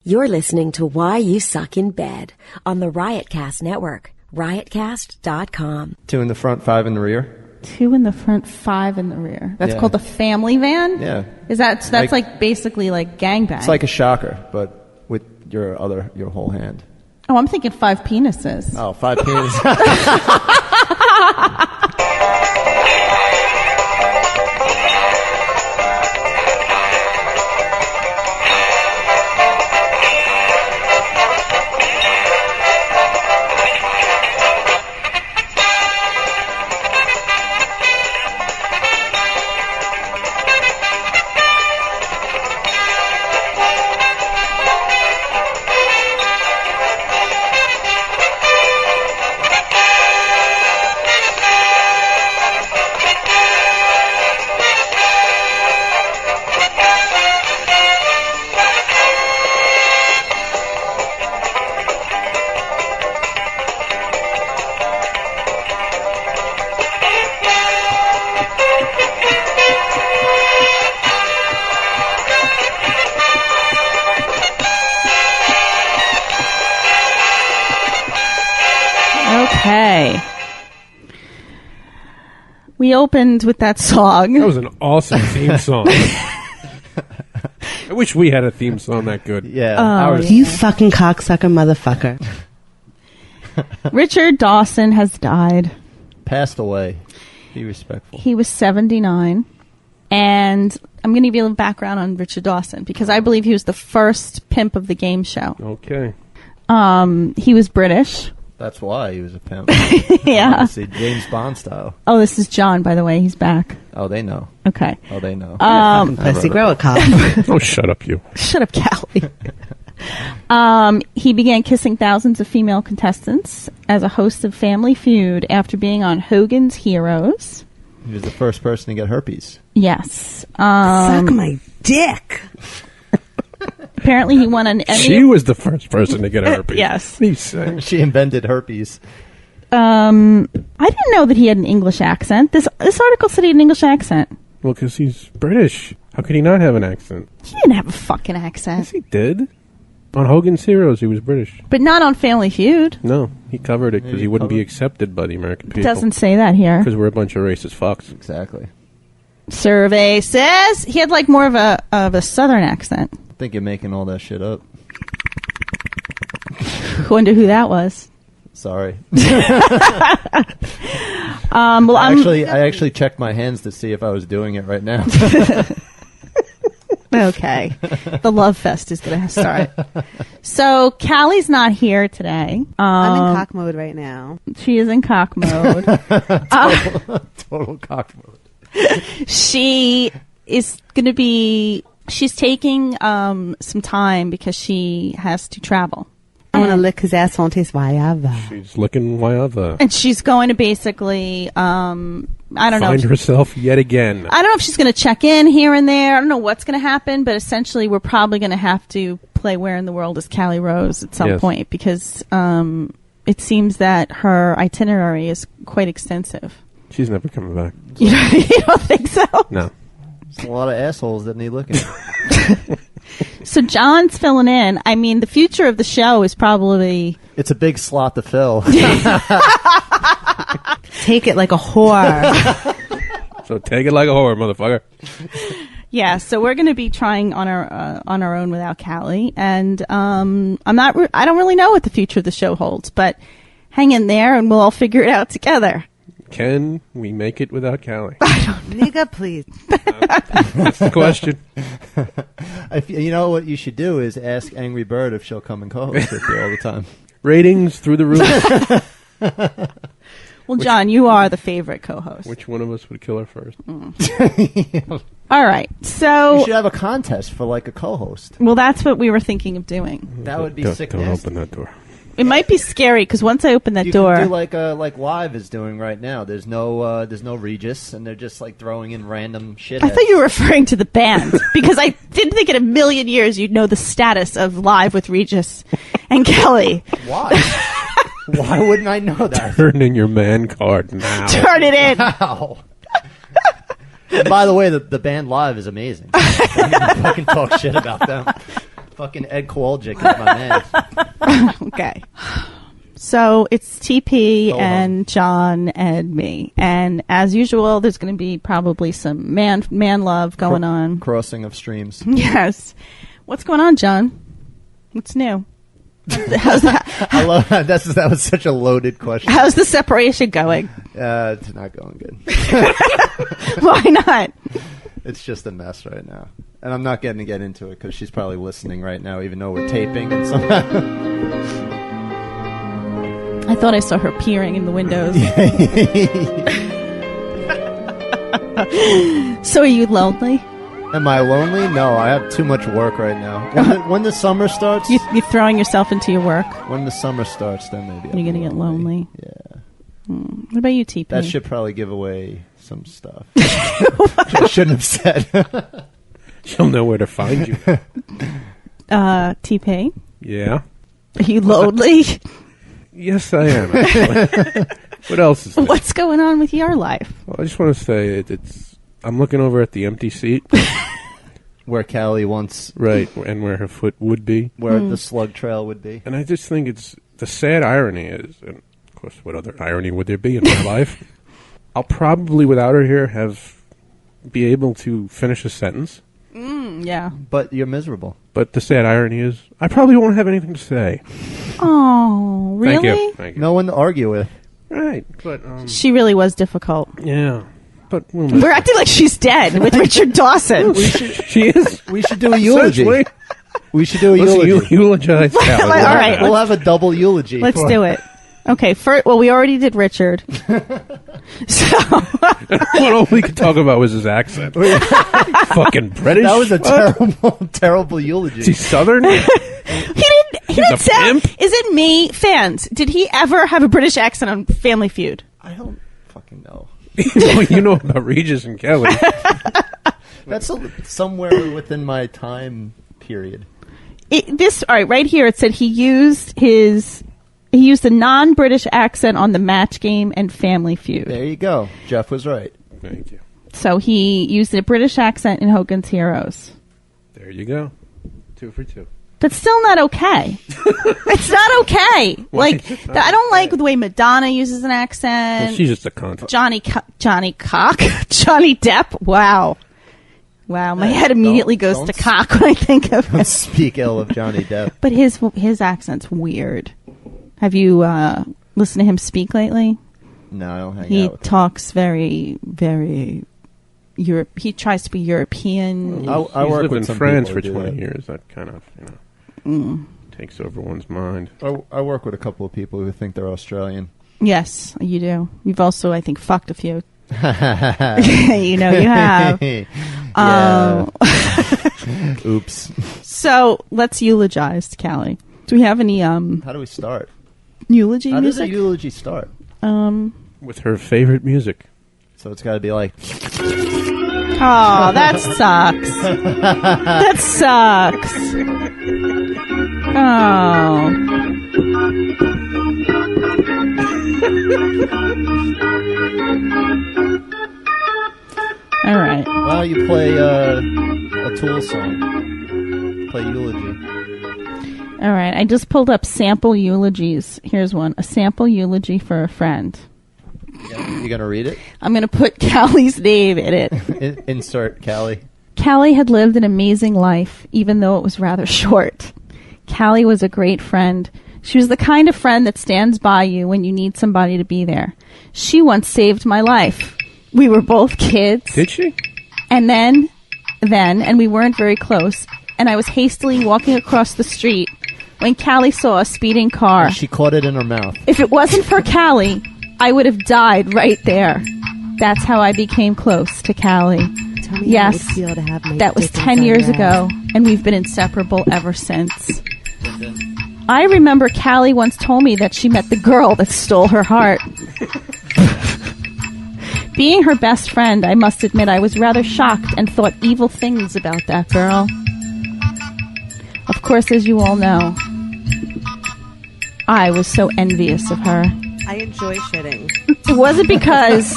You're listening to Why You Suck in Bed on the Riotcast Network, riotcast.com. 2 in the front, 5 in the rear. 2 in the front, 5 in the rear. That's Yeah. called the family van? Yeah. That's like basically like gangbang. It's like a shocker, but with your whole hand. Oh, I'm thinking 5 penises. Oh, 5 penises. Okay. We opened with that song. That was an awesome theme song. I wish we had a theme song that good. Yeah. You fucking cocksucker motherfucker. Richard Dawson has died. Passed away. Be respectful. He was 79. And I'm going to give you a little background on Richard Dawson because I believe he was the first pimp of the game show. Okay. He was British. That's why he was a pimp. Yeah. Honestly, James Bond style. Oh, this is John, by the way. He's back. Oh, they know. Okay. Oh, they know. Pussy grow a cock. Oh, shut up, you. Shut up, Cali. He began kissing thousands of female contestants as a host of Family Feud after being on Hogan's Heroes. He was the first person to get herpes. Yes. Suck my dick. Apparently he won an Emmy. She was the first person to get herpes. Yes. What are you saying? She invented herpes. I didn't know that he had an English accent. This article said he had an English accent. Well, because he's British. How could he not have an accent? He didn't have a fucking Yes, accent. he did. On Hogan's Heroes, he was British. But not on Family Feud. No, he covered it because Maybe he wouldn't be covered. accepted by the American people. Doesn't say that here. Because we're a bunch of racist fucks. Exactly. Survey says he had like more of a southern accent. I think you're making all that shit up. Wonder who that was. Sorry. Well, I actually checked my hands to see if I was doing it right now. Okay. The love fest is going to start. So, Callie's not here today. I'm in cock mode right now. She is in cock mode. Total cock mode. She is going to be... She's taking some time because she has to travel. I'm going to lick his ass on taste whatever. She's looking whatever. And she's going to basically... I don't know. Find herself yet again. I don't know if she's going to check in here and there. I don't know what's going to happen, but essentially we're probably going to have to play Where in the World is Callie Rose at some point because it seems that her itinerary is quite extensive. She's never coming back. You don't think so? No. There's a lot of assholes that need looking. So John's filling in. I mean, the future of the show is probably... It's a big slot to fill. Take it like a whore. So take it like a whore, motherfucker. Yeah, so we're going to be trying on our own without Callie, and I don't really know what the future of the show holds, but hang in there and we'll all figure it out together. Can we make it without Callie? Nigga, please. That's the question. You know what you should do is ask Angry Bird if she'll come and co-host with you all the time. Ratings through the roof. Well, John, you are the favorite co-host. Which one of us would kill her first? All right, so... You should have a contest for like a co-host. Well, that's what we were thinking of doing. That would be sick. Don't nasty. open that door. It might be scary because once I open that You door... can do like Live is doing right now. There's no Regis, and they're just like throwing in random shit. I thought you were referring to the band because I didn't think in a million years you'd know the status of Live with Regis and Kelly. Why? Why wouldn't I know that? Turn in your man card now. Turn it in. Wow. And by the way, the band Live is amazing. I can fucking talk shit about them. Fucking Ed Kowalczyk is my man. Okay. So it's TP Go and John and me. And as usual, there's going to be probably some man love going on. Crossing of streams. Yes. What's going on, John? What's new? How's that? I love that was such a loaded question. How's the separation going? It's not going good. Why not? It's just a mess right now. And I'm not getting to get into it because she's probably listening right now, even though we're taping. And somehow I thought I saw her peering in the windows. So are you lonely? Am I lonely? No, I have too much work right now. When the summer starts, You're throwing yourself into your work? when the summer starts, then maybe You're going to get lonely. Yeah, What about you, TP? that should probably give away some stuff. I shouldn't have said. She'll know where to find you. TP? Yeah. Are you lonely? Yes, I am. Actually. What else is there? What's going on with your life? Well, I just want to say it's. I'm looking over at the empty seat, Where Cali once, right, and where her foot would be, where the slug trail would be. and I just think it's the sad irony is, and of course, what other irony would there be in my life? I'll probably, without her here, be able to finish a sentence. Yeah. But you're miserable. But the sad irony is, I probably won't have anything to say. Oh, really? Thank you. Thank you. No one to argue with. Right, but She really was difficult. yeah, but we'll We're acting like she's dead with Richard Dawson. she is. We should do a eulogy. Essentially. We should do a Let's eulogy. eulogize Cali. All right. We'll have a double eulogy. Let's do it. Okay, well, we already did Richard. So, What all we could talk about was his accent. Fucking British. That was a What? terrible Is he eulogy. Southern? he didn't a sound. pimp? Is it me, fans? Did he ever have a British accent on Family Feud? I don't fucking know. You know about Regis and Kelly. That's somewhere within my time period. All right, right here it said he used a non-British accent on the Match Game and Family Feud. There you go. Jeff was right. Thank you. So he used a British accent in Hogan's Heroes. There you go. 2 for 2. That's still not okay. It's not okay. Why Like, is it not I don't like the way Madonna uses an accent. Well, she's just a cunt. Johnny Cock, Johnny Depp. Wow. My head immediately goes don't to cock when I think of him. Speak ill of Johnny Depp. But his accent's weird. Have you listened to him speak lately? No, I don't hang He out with him. talks very, very Europe. He tries to be European. I He's work lived with in some France people for who do 20 that. years. That kind of, takes over one's mind. I work with a couple of people who think they're Australian. Yes, you do. You've also, I think, fucked a few. You know you have. Yeah. Oops. So let's eulogize Cali. Do we have any How do we start? eulogy How does a music? eulogy start? With her favorite music. So it's got to be like, Oh, that sucks. That sucks. Oh. All right. why don't you play a Tool song? Play eulogy. All right. I just pulled up sample eulogies. Here's one. A sample eulogy for a friend. You gonna read it? I'm going to put Callie's name in it. Insert Cali. Callie had lived an amazing life, even though it was rather short. Callie was a great friend. She was the kind of friend that stands by you when you need somebody to be there. She once saved my life. We were both kids. Did she? And then, and we weren't very close, and I was hastily walking across the street when Callie saw a speeding car. She caught it in her mouth. If it wasn't for Callie, I would have died right there. That's how I became close to Callie. Tell me Yes, how it would feel to have my that was dick 10 inside years your ass. ago, and we've been inseparable ever since. I remember Callie once told me that she met the girl that stole her heart. Being her best friend, I must admit I was rather shocked and thought evil things about that girl. Of course, as you all know, I was so envious of her. I enjoy shitting. It wasn't because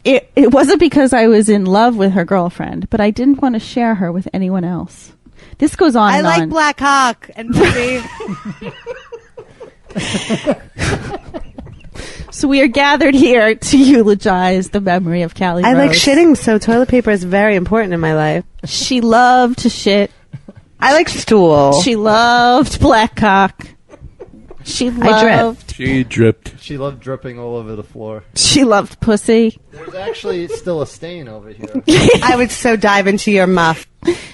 It wasn't because I was in love with her girlfriend, but I didn't want to share her with anyone else. This goes on I and like on. Black Hawk and Pussy. So we are gathered here to eulogize the memory of Cali I Rose. like shitting, so toilet paper is very important in my life. She loved to shit. I like stool. She loved Black Hawk. She loved. She dripped. She loved dripping all over the floor. She loved pussy. There's actually still a stain over here. I would so dive into your muff.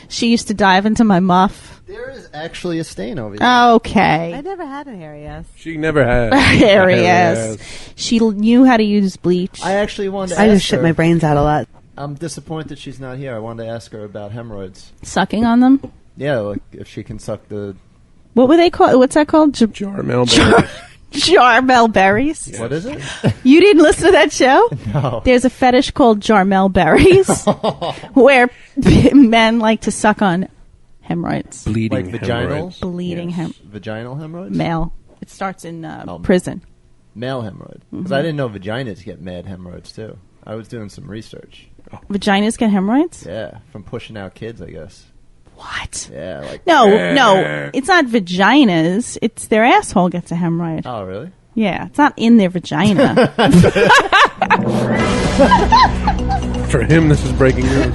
She used to dive into my muff. There is actually a stain over here. I Okay. never had a hairy ass. She never had. There he is. She knew how to use bleach. I actually wanted to I ask just shit her. my brains out a lot. I'm disappointed she's not here. I wanted to ask her about hemorrhoids. Sucking on them. Yeah, like if she can suck the... What were they called? What's that called? Jarmel berry. Jarmel berries. What is it? You didn't listen to that show? No. There's a fetish called Jarmel berries where men like to suck on hemorrhoids. Bleeding Like vaginal? hemorrhoids. Bleeding Vaginal hemorrhoids? male. It starts in prison. Male hemorrhoid. Because I didn't know vaginas get mad hemorrhoids too. I was doing some research. Vaginas get hemorrhoids? Yeah, from pushing out kids, I guess. What? Yeah, like... No, it's not vaginas. It's their asshole gets a hemorrhoid. Oh, really? Yeah, it's not in their vagina. For him, this is breaking news.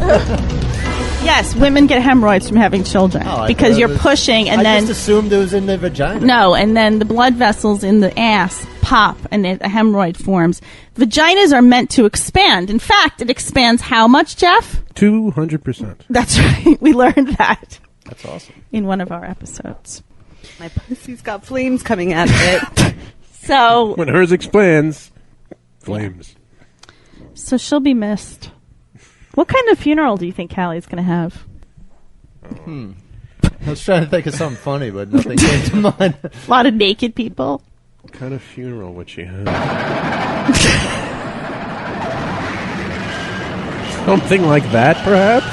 Yes, women get hemorrhoids from having children Oh, I because thought you're it was- pushing and I then just assumed it was in the vagina. no, and then the blood vessels in the ass pop and a hemorrhoid forms. Vaginas are meant to expand. In fact, it expands how much, Jeff? 200%. That's right. We learned that That's awesome. in one of our episodes. My pussy's got flames coming out of it. So When hers expands, flames. she'll be missed. What kind of funeral do you think Callie's going to have? I was trying to think of something funny, but nothing came to mind. A lot of naked people. What kind of funeral would she have? Something like that, perhaps?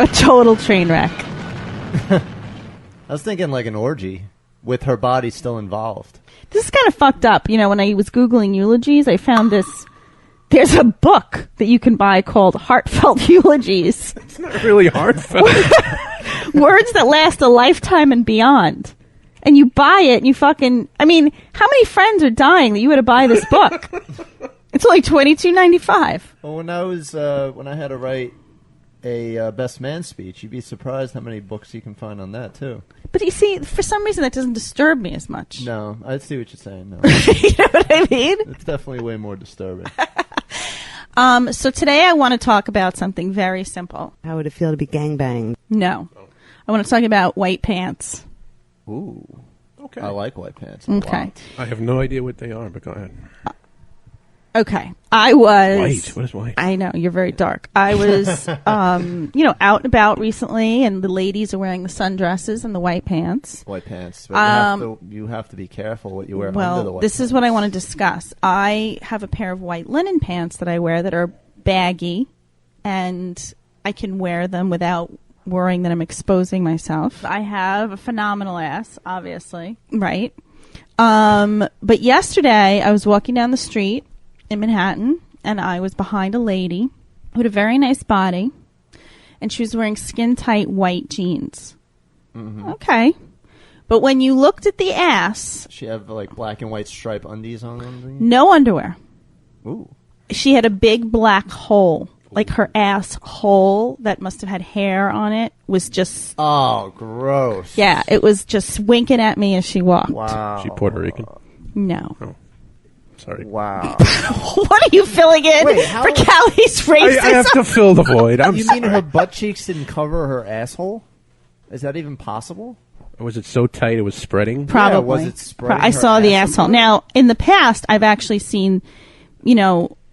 A total train wreck. I was thinking like an orgy with her body still involved. This is kind of fucked up. You know, when I was Googling eulogies, I found this. There's a book that you can buy called Heartfelt Eulogies. It's not really heartfelt. Words that last a lifetime and beyond. And you buy it and you fucking... I mean, how many friends are dying that you had to buy this book? It's only $22.95. Well, when I had to write a best man speech, you'd be surprised how many books you can find on that too. But you see, for some reason that doesn't disturb me as much. No, I see what you're saying. No, You know what I mean? it's definitely way more disturbing. So today I want to talk about something very simple. How would it feel to be gangbanged? No. I want to talk about white pants. Ooh, Okay. I like white pants. Okay. I have no idea what they are, but go ahead. Okay. I was... White. What is white? I know, you're very dark. I was, out and about recently, and the ladies are wearing the sundresses and the white pants. White pants. But you have to be careful what you wear under the Well, white this pants. is what I want to discuss. I have a pair of white linen pants that I wear that are baggy, and I can wear them without worrying that I'm exposing myself. I have a phenomenal ass, obviously, right? But yesterday, I was walking down the street in Manhattan, and I was behind a lady who had a very nice body, and she was wearing skin-tight white jeans. Mm-hmm. Okay. But when you looked at the ass, She have like black and white stripe undies on them. no underwear. Ooh, She had a big black hole. Like her ass hole that must have had hair on it was just, oh, gross. yeah, it was just winking at me as she walked. Wow. She Puerto Rican? No. Sorry. Wow. What are you filling in Wait, how- for Callie's racism? I have to fill the void. I'm You sorry. mean her butt cheeks didn't cover her asshole? Is that even possible? Was it so tight it was spreading? Probably. was it spreading I her saw the ass asshole. apart? Now, in the past, I've actually seen,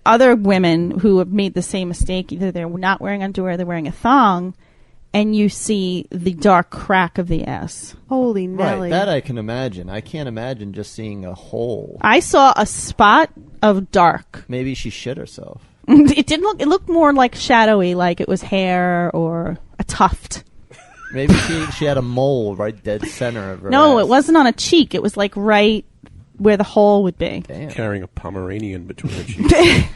other women who have made the same mistake. Either they're not wearing underwear, they're wearing a thong, and you see the dark crack of the ass. Holy Nelly. Right, that I can imagine. I can't imagine just seeing a hole. I saw a spot of dark. Maybe she shit herself. It didn't look. It looked more like shadowy, like it was hair or a tuft. Maybe she had a mole right dead center of her No, ass. it wasn't on a cheek. It was like right where the hole would be. Damn. Carrying a Pomeranian between her cheeks.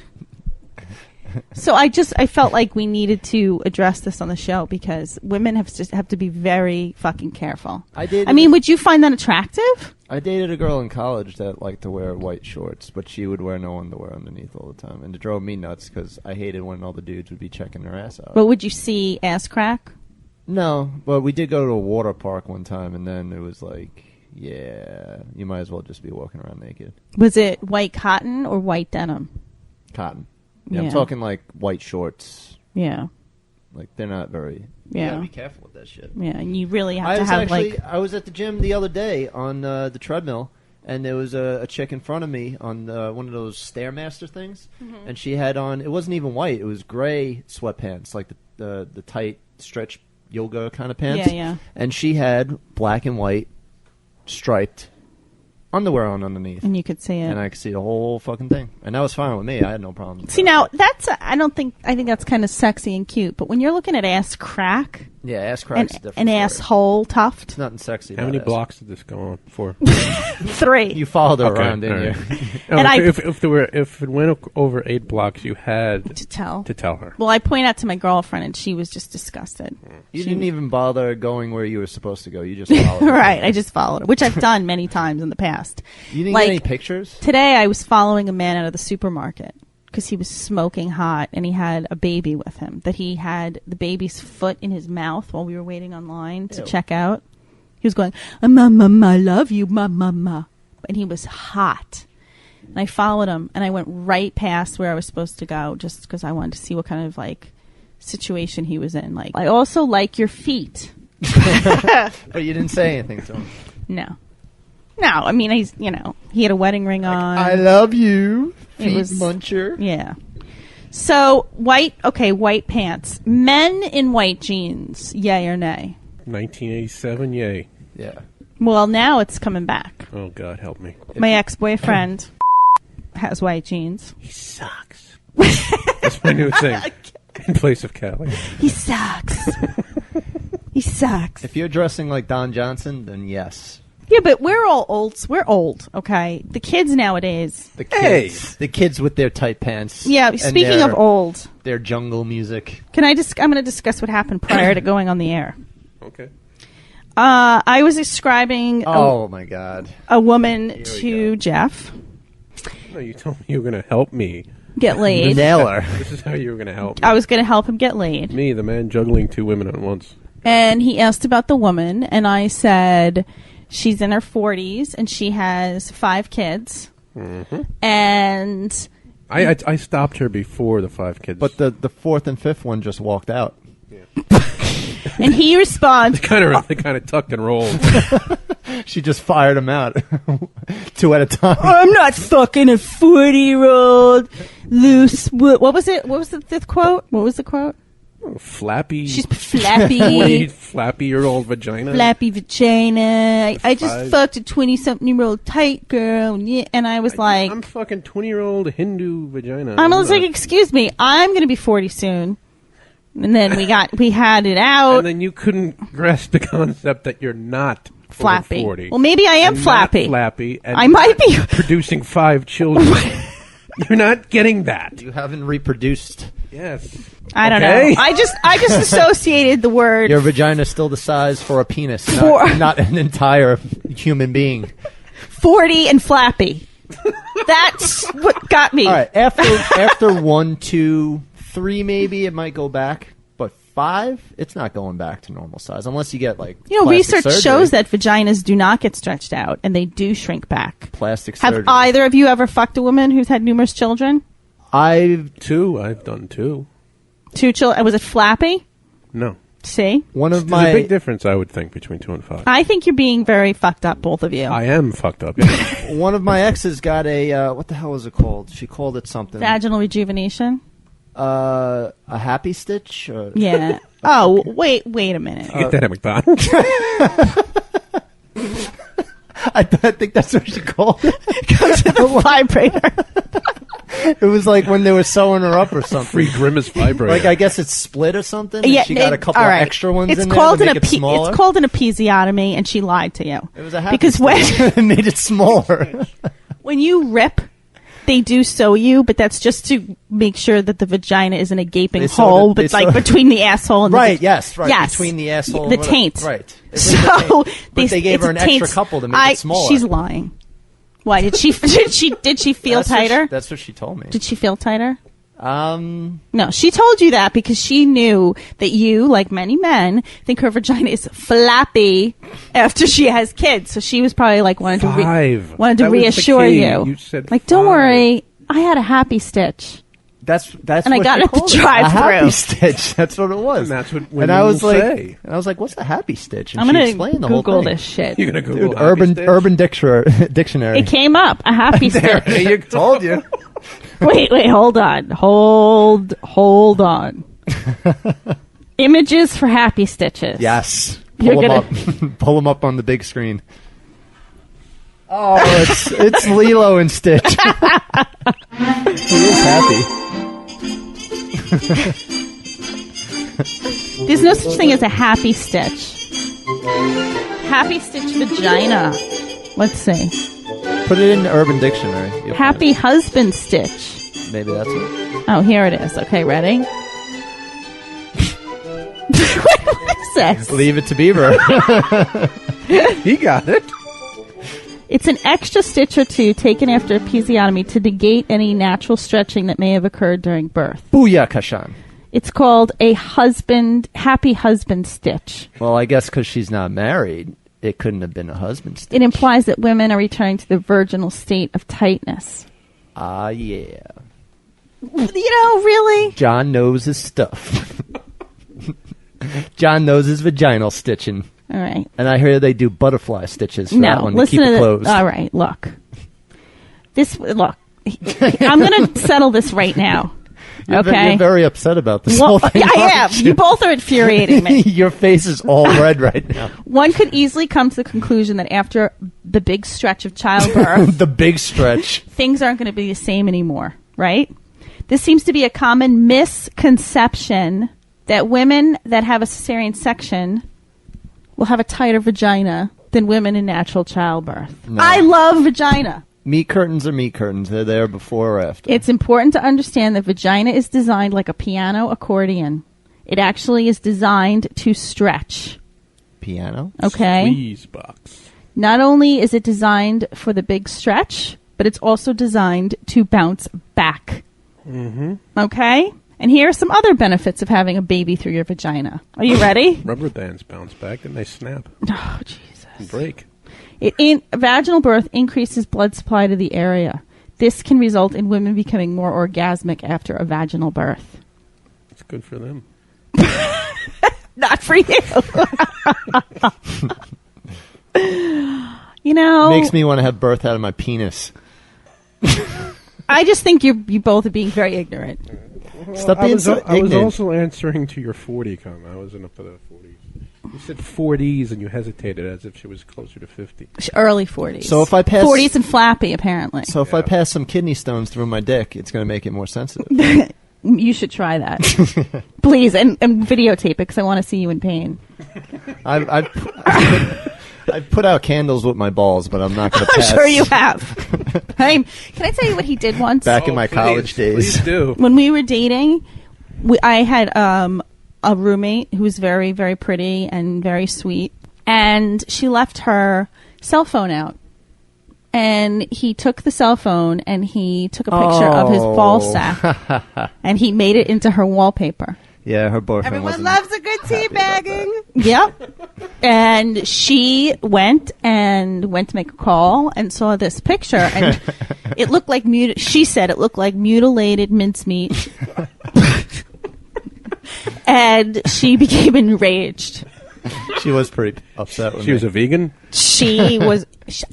So I felt like we needed to address this on the show because women have to be very fucking careful. I mean, would you find that attractive? I dated a girl in college that liked to wear white shorts, but she would wear no underwear underneath all the time, and it drove me nuts because I hated when all the dudes would be checking their ass out. But would you see ass crack? No, but we did go to a water park one time, and then it was like, yeah, you might as well just be walking around naked. Was it white cotton or white denim? Cotton. Yeah, Yeah. I'm talking like white shorts. Yeah. Like, they're not very... Yeah. You gotta be careful with that shit. Yeah, and you really have to have I was at the gym the other day on the treadmill, and there was a chick in front of me on one of those Stairmaster things, and she had on, it wasn't even white, it was gray sweatpants, like the tight stretch yoga kind of pants. Yeah, yeah. And she had black and white striped underwear on underneath. And you could see it. And I could see the whole fucking thing. And that was fine with me. I had no problem with See, that. now, I think that's kind of sexy and cute, but when you're looking at ass crack Yeah, ass crack's a different an story. asshole tuft, It's nothing sexy How about many ass. blocks did this go on for? 3. You followed her Okay, around, didn't all you? right. And If it went over 8 blocks, you had to tell. to tell her. Well, I point out to my girlfriend, and she was just disgusted. You didn't even bother going where you were supposed to go. You just followed her. Right, I just followed her, which I've done many times in the past. You didn't Like, get any pictures? Today, I was following a man out of the supermarket because he was smoking hot, and he had a baby with him. That he had the baby's foot in his mouth while we were waiting online to Ew. check out. He was going, "Mama, I love you, mama," and he was hot. And I followed him, and I went right past where I was supposed to go, just because I wanted to see what kind of like situation he was in. Like, I also like your feet. But you didn't say anything to him. No, I mean, he had a wedding ring on. I love you, It feet was- muncher. Yeah. So white pants. Men in white jeans, yay or nay? 1987, yay. Yeah. Well, now it's coming back. Oh, God, help me. My ex-boyfriend has white jeans. He sucks. That's my new thing. In place of Cali. He sucks. He sucks. If you're dressing like Don Johnson, then yes. Yeah, but we're all old. We're old, okay? The kids nowadays. The kids. The kids with their tight pants. Yeah, and speaking of old, their jungle music. I'm going to discuss what happened prior to going on the air. Okay. I was describing Oh, my God. a woman we to go. Jeff No, you told me you were going to help me. get laid. Nailor. This is how you were going to help me. I was going to help him get laid. Me, the man juggling 2 women at once. And he asked about the woman, and I said she's in her 40s, and she has 5 kids. Mm-hmm. And I stopped her before the 5 kids. But the 4th and 5th one just walked out. and he responds, they kind of tucked and rolled. She just fired them out. 2 at a time. I'm not fucking a 40-year-old loose. What was it? What was the quote? What was the quote? Flappy. She's flappy. Flappy-year-old vagina. Flappy vagina. I just 5. fucked a 20-something-year-old tight girl. And I was like, I'm fucking 20-year-old Hindu vagina. I was like, excuse me, I'm going to be 40 soon. And then we had it out. And then you couldn't grasp the concept that you're not Flappy. over 40. Well, maybe I am and flappy. Not flappy. And I might be. producing 5 children. You're not getting that. You haven't reproduced. Yes. I don't Okay. know. I just associated the word. Your vagina is still the size for a penis, For- not an entire human being. 40 and flappy. That's what got me. All right, after 1, 2, 3, maybe it might go back, but 5, it's not going back to normal size unless you get like plastic Research surgery. shows that vaginas do not get stretched out, and they do shrink back. Plastic Have surgery. either of you ever fucked a woman who's had numerous children? I've 2. I've done 2. 2 children. Was it flappy? No. See? one of There's my a big difference, I would think, between 2 and 5. I think you're being very fucked up, both of you. I am fucked up. Yeah. one of my exes got a what the hell was it called? She called it something. Vaginal rejuvenation? A happy stitch. Or, Yeah. Oh, wait a minute. You get that at McDonald's. I think that's what she called it. Go to the vibrator. It was like when they were sewing her up or something. Free Grimace vibrator. Like I guess it's split or something. And she got a couple all of right. extra ones It's in called there to an make it smaller. It's called an episiotomy, and she lied to you. It was a happy because stitch. It made it smaller. when you rip they do sew you, but that's just to make sure that the vagina isn't a gaping They sew hole, it- they but like sew- between the asshole and Right, the yes, right. Yes. Between the asshole the and taint. Right. It's So the taint. But they gave it's her a an extra taint. couple to make it smaller. She's lying. Why did she? Did she feel That's what tighter? that's what she told me. Did she feel tighter? Um, No, she told you that because she knew that you, like many men, think her vagina is flappy after she has kids. So she was probably like wanted to Five. wanted to That was the reassure key. you. You said like, don't 5. worry, I had a happy stitch. that's And I what got she it at the called it. drive-thru. A happy stitch. That's what it was. And that's what And women I was will like, say. and I was like, what's a happy stitch? And I'm she gonna explained the whole Google thing. this shit. You're gonna Google Dude, happy stitch? urban dictionary. It came up a happy There stitch. you told you. Wait, hold on. Images for happy stitches. Yes. You're Pull them gonna- up. Pull them up on the big screen. Oh, it's Lilo and Stitch. He is happy. There's no such thing as a happy stitch. Happy stitch vagina. Let's see. Put it in the Urban Dictionary. You'll Happy husband stitch. find it. Maybe that's it. Oh, here it is. Okay, ready? What is this? Leave it to Beaver. He got it. It's an extra stitch or two taken after episiotomy to negate any natural stretching that may have occurred during birth. Booyah, Kashan. It's called a happy husband stitch. Well, I guess because she's not married, it couldn't have been a husband stitch. It implies that women are returning to the virginal state of tightness. Ah, yeah. You know, really? John knows his stuff. John knows his vaginal stitching. All right. And I hear they do butterfly stitches for that No, one to listen keep to it this. closed. All right, look. I'm going to settle this right now. You're Okay. you're very upset about this Well, whole thing. I am. aren't You both are infuriating me. Your face is all red right now. One could easily come to the conclusion that after the big stretch of childbirth, The big stretch. things aren't going to be the same anymore, right? This seems to be a common misconception that women that have a cesarean section will have a tighter vagina than women in natural childbirth. No. I love vagina. Meat curtains are meat curtains. They're there before or after. It's important to understand that vagina is designed like a piano accordion. It actually is designed to stretch. Piano? Okay? Squeeze box. Not only is it designed for the big stretch, but it's also designed to bounce back. Mm-hmm. Okay? And here are some other benefits of having a baby through your vagina. Are you ready? Rubber bands bounce back and they snap Oh, Jesus. and break. Vaginal birth increases blood supply to the area. This can result in women becoming more orgasmic after a vaginal birth. It's good for them. Not for you. You know, Makes me want to have birth out of my penis. I just think you both are being very ignorant. Stop being so I was ignorant. also answering to your 40 comment. I wasn't up to the 40s. You said 40s and you hesitated as if she was closer to 50. Early 40s. So if I pass 40s and flappy, apparently. So if I pass some kidney stones through my dick, it's going to make it more sensitive. You should try that. Please, and videotape it because I want to see you in pain. I've put out candles with my balls, but I'm not going to I'm pass. sure you have. Can I tell you what he did once? Back in my college days. Please do. When we were dating, I had a roommate who was very, very pretty and very sweet, and she left her cell phone out. And he took the cell phone and he took a picture of his ball sack and he made it into her wallpaper. Yeah, her boyfriend Everyone wasn't loves a good happy about teabagging. Yep. And she went to make a call and saw this picture and it looked like she said it looked like mutilated mincemeat. And she became enraged. She was pretty upset with She me. was a vegan?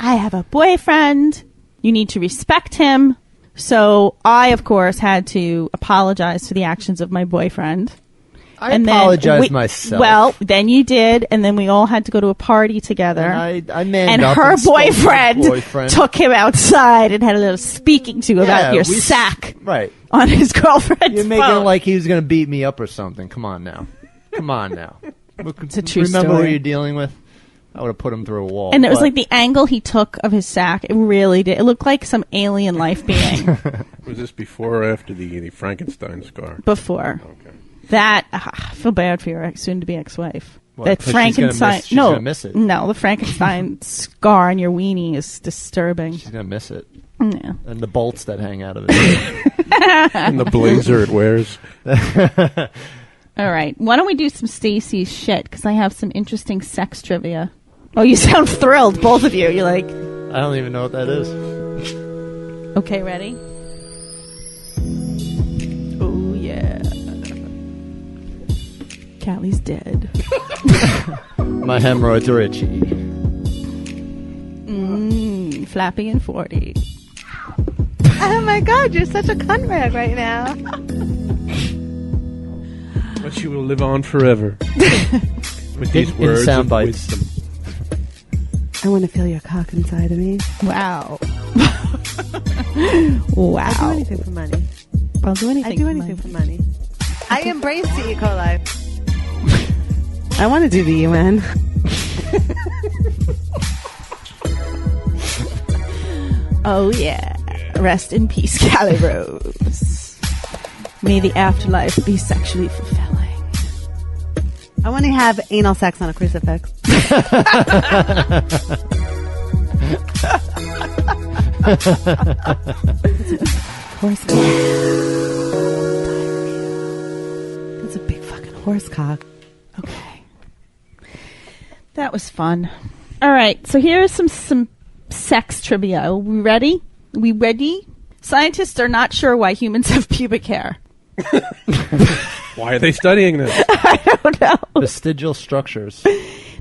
I have a boyfriend. You need to respect him. So I, of course, had to apologize for the actions of my boyfriend. I apologized myself. Well, then you did, and then we all had to go to a party together. And I manned And up her and spoke to her boyfriend took him outside and had a little speaking to about your sack Right. on his girlfriend's You're making phone. it like he was going to beat me up or something. Come on now. Come on now. It's a true Remember story. who you're dealing with? I would have put him through a wall. And it was like the angle he took of his sack. It really did. It looked like some alien life being. Was this before or after the Frankenstein scar? Before. Okay. That, I feel bad for your soon-to-be ex-wife. What, That 'cause Frankenstein. she's gonna miss it. No, the Frankenstein scar on your weenie is disturbing. She's going to miss it. Yeah. And the bolts that hang out of it. And the blazer it wears. All right. Why don't we do some Stacy's shit? Because I have some interesting sex trivia. Oh, you sound thrilled, both of you. You're like, I don't even know what that is. okay, ready? Oh, yeah. Callie's dead. My hemorrhoids are itchy. Flappy and 40. Oh my God, you're such a cunt rag right now. But she will live on forever. With these In words sound of bites. wisdom. I want to feel your cock inside of me. Wow. I'll do Wow. anything for money. I'll do anything. I do anything for money. I embrace the E. coli. I want to do the UN. Oh, yeah. Rest in peace, Cali Rose. May the afterlife be sexually fulfilling. I want to have anal sex on a crucifix. Horse cock. That's a big fucking horse cock. Okay. That was fun. All right, so here's some sex trivia. Are we ready? We ready? Scientists are not sure why humans have pubic hair. Why are they studying this? I don't know. Vestigial structures.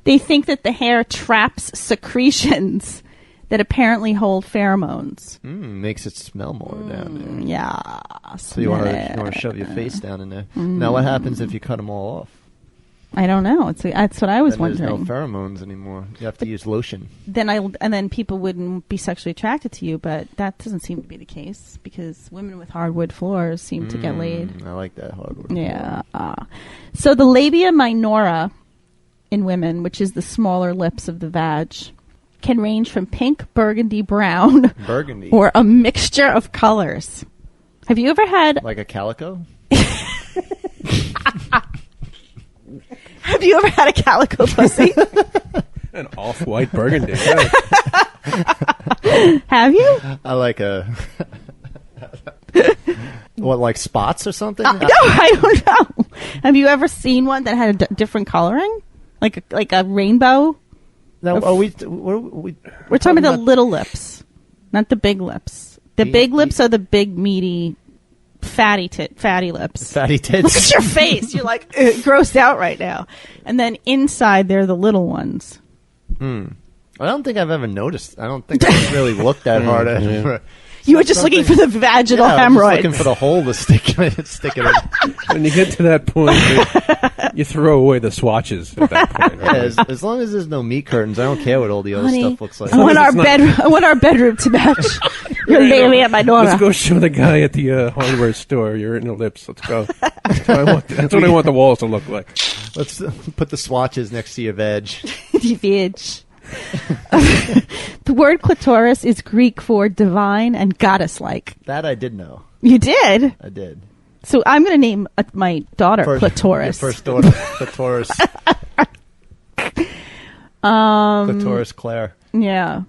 They think that the hair traps secretions that apparently hold pheromones. Makes it smell more down there. Yeah. So you want to shove your face down in there. Now what happens if you cut them all off? I don't know. That's what I was Then wondering. there's no pheromones anymore. You have to use lotion. Then people wouldn't be sexually attracted to you, but that doesn't seem to be the case because women with hardwood floors seem to get laid. I like that hardwood. Yeah. So the labia minora in women, which is the smaller lips of the vag, can range from pink, burgundy, brown, Burgundy. or a mixture of colors. Have you ever had? Like a calico? Have you ever had a calico pussy? An off-white burgundy. Yeah. Have you? I like a... What, like spots or something? No, I don't know. Have you ever seen one that had a different coloring, like a rainbow? No, We're talking about the little lips, not the big lips. The big lips are the big, meaty, fatty lips. fatty Look at tits? your face. You're like grossed out right now. And then inside, they're the little ones. I don't think I've ever noticed. I don't think I've really looked that hard at it. You were just looking for the vaginal I'm just hemorrhoids. looking for the hole to stick it in. When you get to that point, you throw away the swatches at that point. Yeah, as long as there's no meat curtains, I don't care what all the other Honey, stuff looks like. I want it's not- I want our bedroom to match your labia minora. Let's go show the guy at the hardware store your inner lips. Let's go. That's what I want the walls to look like. Let's put the swatches next to your veg. The vag. The word clitoris is Greek for divine and goddess-like. That I did know. You did? I did. So I'm going to name my daughter Clitoris. Your first daughter, Clitoris. Clitoris Claire. Yeah.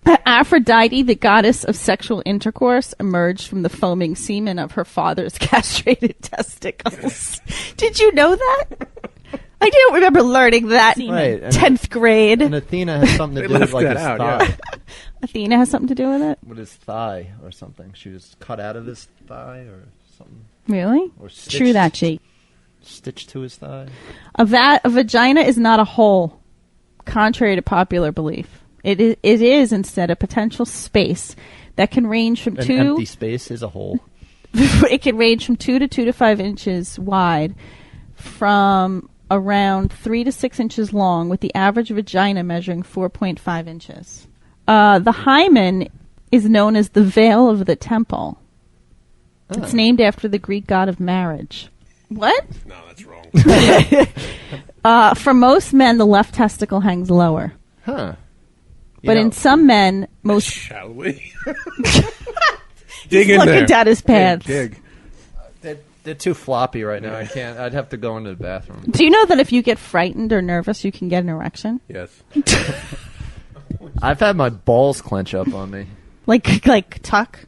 Aphrodite, the goddess of sexual intercourse, emerged from the foaming semen of her father's castrated testicles. Did you know that? I don't remember learning that in Right, and 10th grade. And Athena has something to They do with left like that his out, thigh. yeah. Athena has something to do with it? With his thigh or something. She was cut out of his thigh or something. Really? Or True that, G. Stitched to his thigh. A vagina is not a hole, contrary to popular belief. It is instead a potential space that can range from An 2... empty space is a hole. It can range from 2 to 5 inches wide, from around 3 to 6 inches long, with the average vagina measuring 4.5 inches. The hymen is known as the veil of the temple. It's named after the Greek god of marriage. What? No, that's wrong. For most men, the left testicle hangs lower. Huh. But in some men, most... Shall we? Dig in there. Looking at his pants. Dig. They're too floppy right now. I can't. I'd have to go into the bathroom. Do you know that if you get frightened or nervous, you can get an erection? Yes. I've had my balls clench up on me. Like tuck?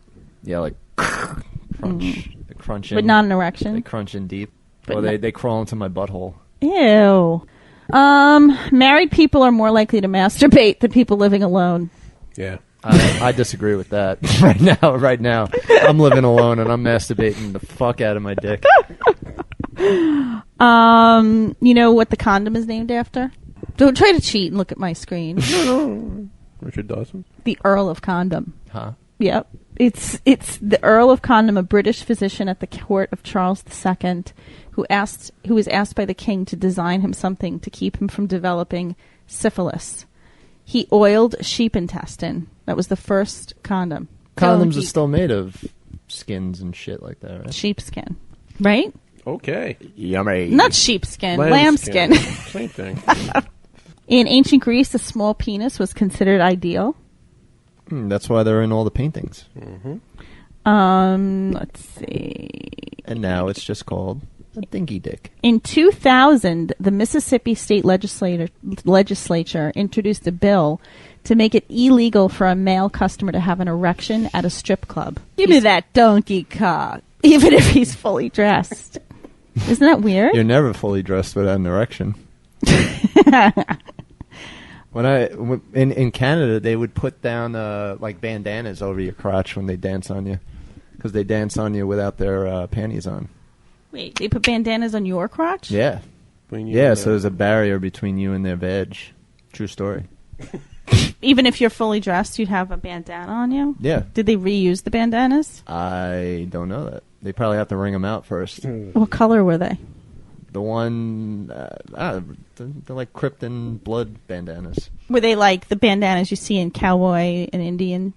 Yeah, like crunch. They crunch in. But not an erection? They crunch in deep. But Or they crawl into my butthole. Ew. Married people are more likely to masturbate than people living alone. Yeah. I disagree with that. Right now, I'm living alone and I'm masturbating the fuck out of my dick. You know what the condom is named after? Don't try to cheat and look at my screen. No. Richard Dawson? The Earl of Condom. Huh? Yep. It's the Earl of Condom, a British physician at the court of Charles II, who was asked by the king to design him something to keep him from developing syphilis. He oiled sheep intestine. That was the first condom. Condoms are still made of skins and shit like that, right? Sheepskin. Right? Okay. Yummy. Not sheepskin. Lambskin. Same thing. In ancient Greece, a small penis was considered ideal. That's why they're in all the paintings. Mm-hmm. Let's see. And now it's just called a dinky dick. In 2000, the Mississippi State Legislature introduced a bill to make it illegal for a male customer to have an erection at a strip club. Give me that donkey cock, even if he's fully dressed. Isn't that weird? You're never fully dressed without an erection. In Canada, they would put down like bandanas over your crotch when they dance on you, because they dance on you without their panties on. Wait, they put bandanas on your crotch? Yeah. Yeah, so there's a barrier between you and their veg. True story. Even if you're fully dressed, you'd have a bandana on you? Yeah. Did they reuse the bandanas? I don't know that. They probably have to wring them out first. What color were they? The one, they're like Krypton blood bandanas. Were they like the bandanas you see in cowboy and Indian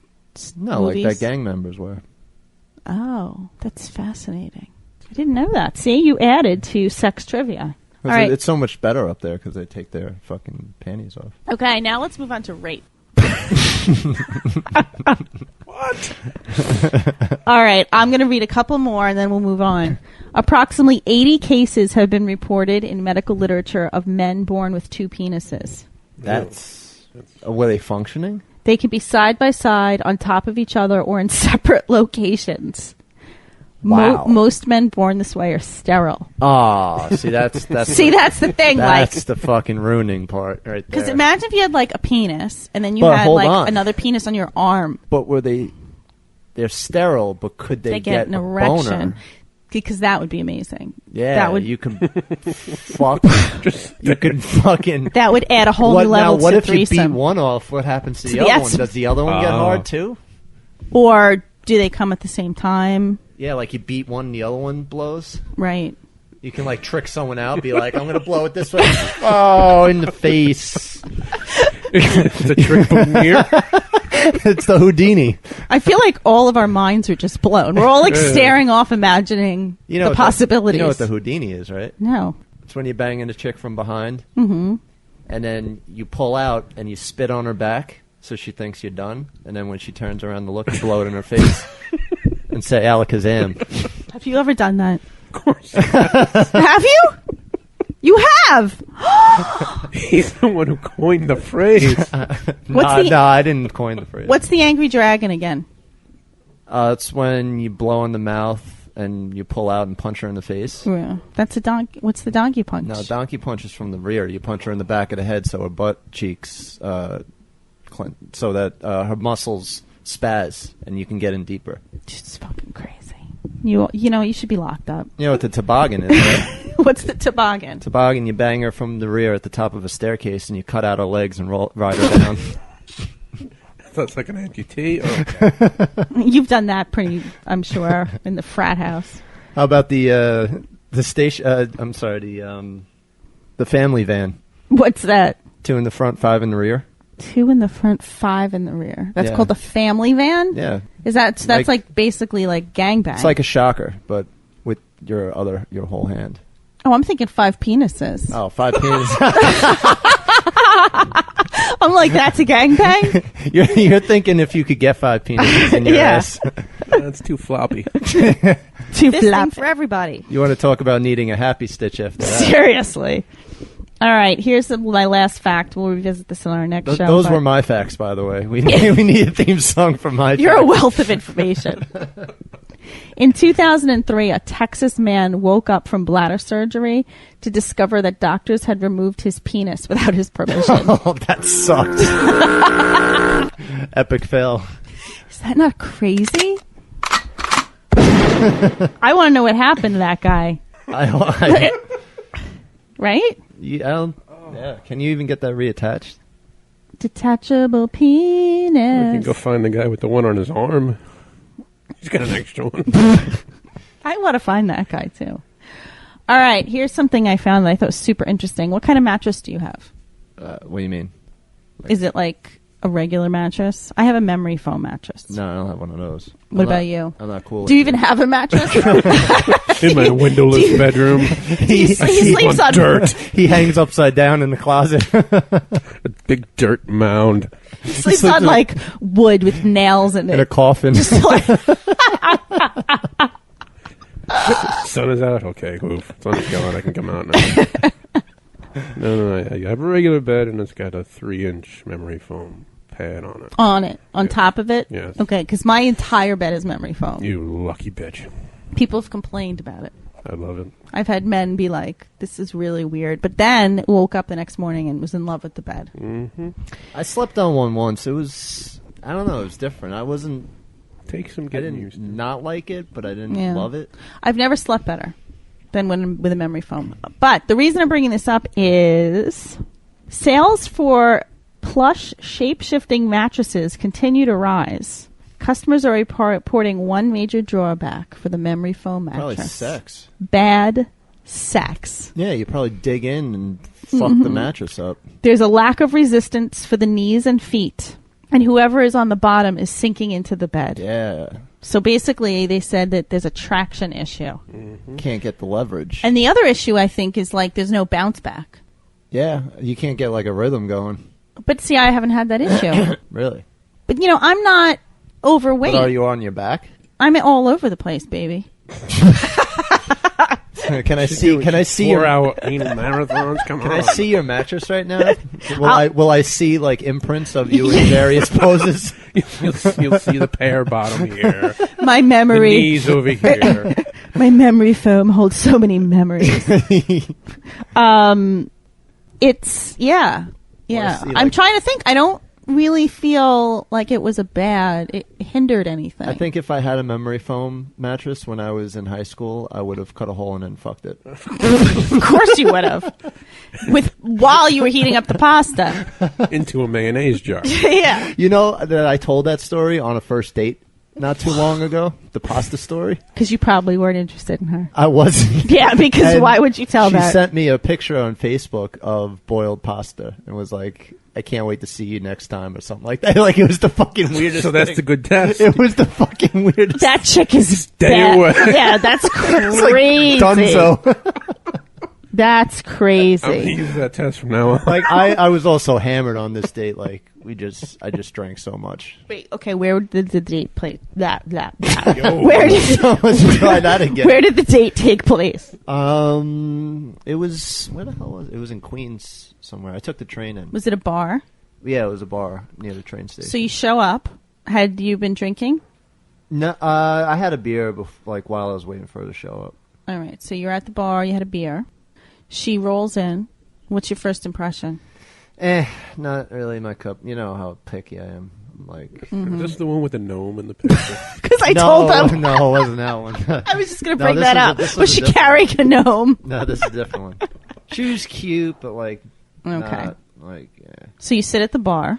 movies? Like that gang members were. Oh, that's fascinating. I didn't know that. See, you added to sex trivia. All right. It's so much better up there because they take their fucking panties off. Okay, now let's move on to rape. What? All right, I'm going to read a couple more and then we'll move on. Approximately 80 cases have been reported in medical literature of men born with two penises. Were they functioning? They can be side by side, on top of each other, or in separate locations. Wow. Most men born this way are sterile. Oh, see, that's see, that's the thing. That's the fucking ruining part right there. Because imagine if you had like a penis, and then you had like another penis on your arm. But they're sterile, but could they get an a erection? Boner? Because that would be amazing. Yeah, that would. You can fuck. You can fucking. That would add a whole new level to what if threesome. you beat one off? What happens to the other one? Does the other one get hard too? Or do they come at the same time? Yeah, like you beat one and the other one blows. Right. You can like trick someone out, be like, I'm going to blow it this way. Oh, in the face. It's a trick mirror. It's the Houdini. I feel like all of our minds are just blown. We're all like staring off, imagining the possibilities. You know what the Houdini is, right? No. It's when you're banging a chick from behind. Mm-hmm. And then you pull out and you spit on her back so she thinks you're done. And then when she turns around to look, you blow it in her face. And say alakazam. Have you ever done that? Of course. Have you? You have. He's the one who coined the phrase. No, I didn't coin the phrase. What's the angry dragon again? It's when you blow in the mouth and you pull out and punch her in the face. Yeah. That's a donkey. What's the donkey punch? No, donkey punch is from the rear. You punch her in the back of the head so her butt cheeks, so that her muscles spaz and you can get in deeper. It's fucking crazy. You know, you should be locked up. You know what the toboggan is, right? What's the toboggan? Toboggan, you bang her from the rear at the top of a staircase and you cut out her legs and ride her down. That's like an amputee. You've done that pretty, I'm sure, in the frat house. How about the station? I'm sorry, the family van. What's that? 2 in the front, 5 in the rear. 2 in the front, 5 in the rear. That's called the family van? Yeah. That's like basically like gangbang. It's like a shocker, but with your whole hand. Oh, I'm thinking 5 penises. Oh, 5 penises. I'm like, that's a gangbang? You're thinking if you could get 5 penises in your ass. That's too floppy. Too This thing flap. for everybody. You want to talk about needing a happy stitch after that. Seriously. All right, here's my last fact. We'll revisit this in our next show. Those were my facts, by the way. We need a theme song for my You're facts. a wealth of information. In 2003, a Texas man woke up from bladder surgery to discover that doctors had removed his penis without his permission. Oh, that sucked. Epic fail. Is that not crazy? I want to know what happened to that guy. Right? Yeah. Can you even get that reattached? Detachable penis. We can go find the guy with the one on his arm. He's got an extra one. I want to find that guy too. All right, here's something I found that I thought was super interesting. What kind of mattress do you have? What do you mean? Is it like a regular mattress? I have a memory foam mattress. No, I don't have one of those. What about you? I'm not cool. Do you even have a mattress? In my windowless bedroom. He I sleep sleeps on dirt. He hangs upside down in the closet. A big dirt mound. He sleeps on like wood with nails in it. In a coffin. Just like, Sun is out. Okay, oof. Sun is gone. I can come out now. No. I have a regular bed, and it's got a 3-inch memory foam pad on it. on top of it? Yes. Okay, because my entire bed is memory foam. You lucky bitch. People have complained about it. I love it. I've had men be like, this is really weird. But then woke up the next morning and was in love with the bed. Mm-hmm. I slept on one once. It was, I don't know, it was different. I Getting used to. not like it, but I didn't Yeah. love it. I've never slept better than when with a memory foam. But the reason I'm bringing this up is sales for plush shape-shifting mattresses continue to rise. Customers are reporting one major drawback for the memory foam mattress. Probably sex. Bad sex. Yeah, you probably dig in and fuck the mattress up. There's a lack of resistance for the knees and feet. And whoever is on the bottom is sinking into the bed. Yeah. So basically, they said that there's a traction issue. Can't get the leverage. And the other issue, I think, is like there's no bounce back. Yeah, you can't get like a rhythm going. But see, I haven't had that issue. Really? But, you know, I'm not overweight. But are you on your back? I'm all over the place, baby. Can I see your 4-hour anal marathons? Come Can on. I see your mattress right now? Will I see like imprints of you in various poses? You'll see the pear bottom here. My The memory. knees over here. My memory foam holds so many memories. It's, yeah. Wanna see, I'm like- trying to think. I don't really feel like it was it hindered anything. I think if I had a memory foam mattress when I was in high school, I would have cut a hole in it and fucked it. Of course you would have. While you were heating up the pasta. Into a mayonnaise jar. Yeah. You know that I told that story on a first date not too long ago? The pasta story? Because you probably weren't interested in her. I wasn't. Yeah, because And why would you tell she that? sent me a picture on Facebook of boiled pasta and was like, I can't wait to see you next time or something like that. Like, it was the fucking weirdest So that's thing. the good test. It was the fucking weirdest. That chick is Stay bad. away. Yeah, that's It's like crazy. Dunzo. That's I'm going to crazy. use that test from now on. Like, I was also hammered on this date. Like, I just drank so much. Wait, okay, where did the date play? That. Yo. Where did Let's try that again. where did the date take place? It was, where the hell was it? It was in Queens somewhere. I took the train in. Was it a bar? Yeah, it was a bar near the train station. So you show up. Had you been drinking? No, I had a beer while I was waiting for her to show up. All right. So you're at the bar. You had a beer. She rolls in. What's your first impression? Not really my cup. You know how picky I am. I'm like, Mm-hmm. Is this the one with the gnome in the picture? Because I no, told them. no, it wasn't that one. I was just going to No, bring this that was a- up. this Was was a she different carrying a gnome? No, this is a different one. She was cute, but like, Okay. not, like, yeah. So you sit at the bar.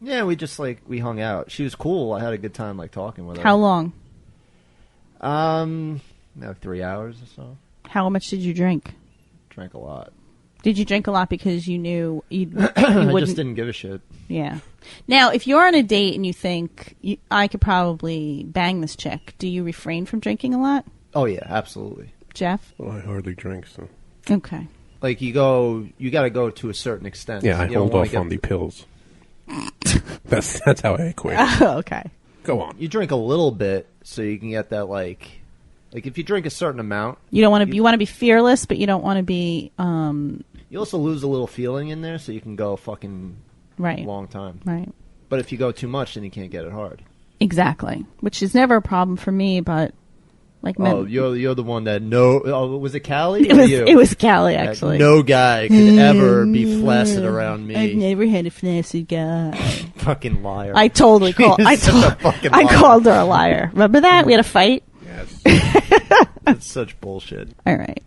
Yeah, we hung out. She was cool. I had a good time talking with her. How long? 3 hours or so. How much did you drink? Drank a lot. Did you drink a lot because you knew you I wouldn't? just didn't give a shit. Yeah. Now, if you're on a date and you think I could probably bang this chick, do you refrain from drinking a lot? Oh yeah, absolutely. Jeff? Well, I hardly drink, so. Okay. Like you got to go to a certain extent. Yeah, I You don't hold wanna off get- on the pills. That's how I equate it. Oh, okay. Go on. You drink a little bit so you can get that like if you drink a certain amount. You don't want to. You want to be fearless, but you don't want to be. You also lose a little feeling in there, so you can go a fucking Right. long time. Right. But if you go too much, then you can't get it hard. Exactly. Which is never a problem for me, but like. Oh, you're the one that was it Cali? It or was. you? It was Cali actually. No guy could ever be flaccid around me. I've never had a flaccid guy. Fucking liar. I totally called. You're such a fucking I liar. called her a liar. Remember that we had a fight. Yes. That's such bullshit. All right.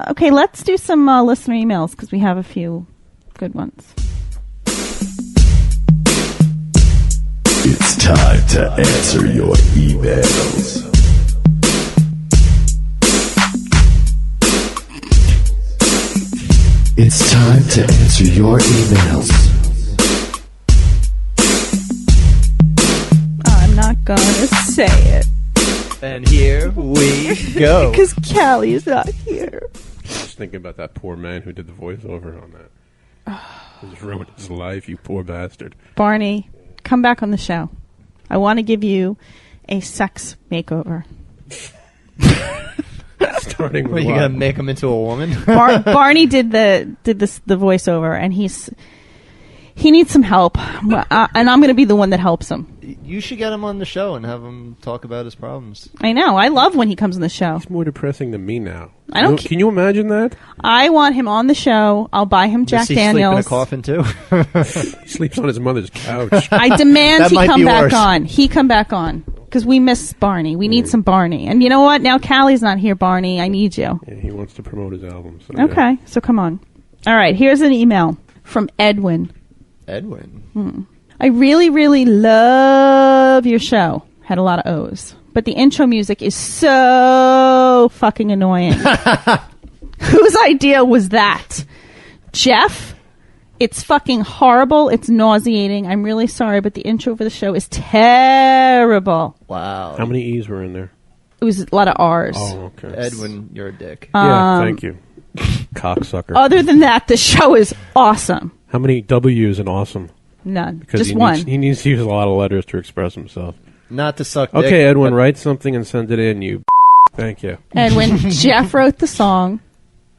Okay, let's do some listener emails because we have a few good ones. It's time to answer your emails. It's time to answer your emails. I'm not gonna say it And here we go. because Callie is not here. Just thinking about that poor man who did the voiceover on that. Just ruined his life, you poor bastard. Barney, come back on the show. I want to give you a sex makeover. Starting What, with you what? gonna make him into a woman? Barney did the voiceover, and he needs some help, and I'm going to be the one that helps him. You should get him on the show and have him talk about his problems. I know. I love when he comes on the show. He's more depressing than me now. I don't Can you imagine that? I want him on the show. I'll buy him Jack Does he Daniels. sleep in a coffin too? He sleeps on his mother's couch. I demand That he might come be back worse. on. He come back on because we miss Barney. We need some Barney. And you know what? Now Callie's not here, Barney. I need you. Yeah, he wants to promote his album. So yeah. Okay, so come on. All right, here's an email from Edwin. Edwin. I really, really love your show. Had a lot of O's. But the intro music is so fucking annoying. Whose idea was that? Jeff? It's fucking horrible. It's nauseating. I'm really sorry, but the intro for the show is terrible. Wow. How many E's were in there? It was a lot of R's. Oh, okay. Edwin, you're a dick. Yeah, thank you. Cocksucker. Other than that, the show is awesome. How many W's in awesome? None. Because Just he one. He needs to use a lot of letters to express himself. Not to suck dick. Okay, Edwin, but- write something and send it in, you Thank you. And when Jeff wrote the song,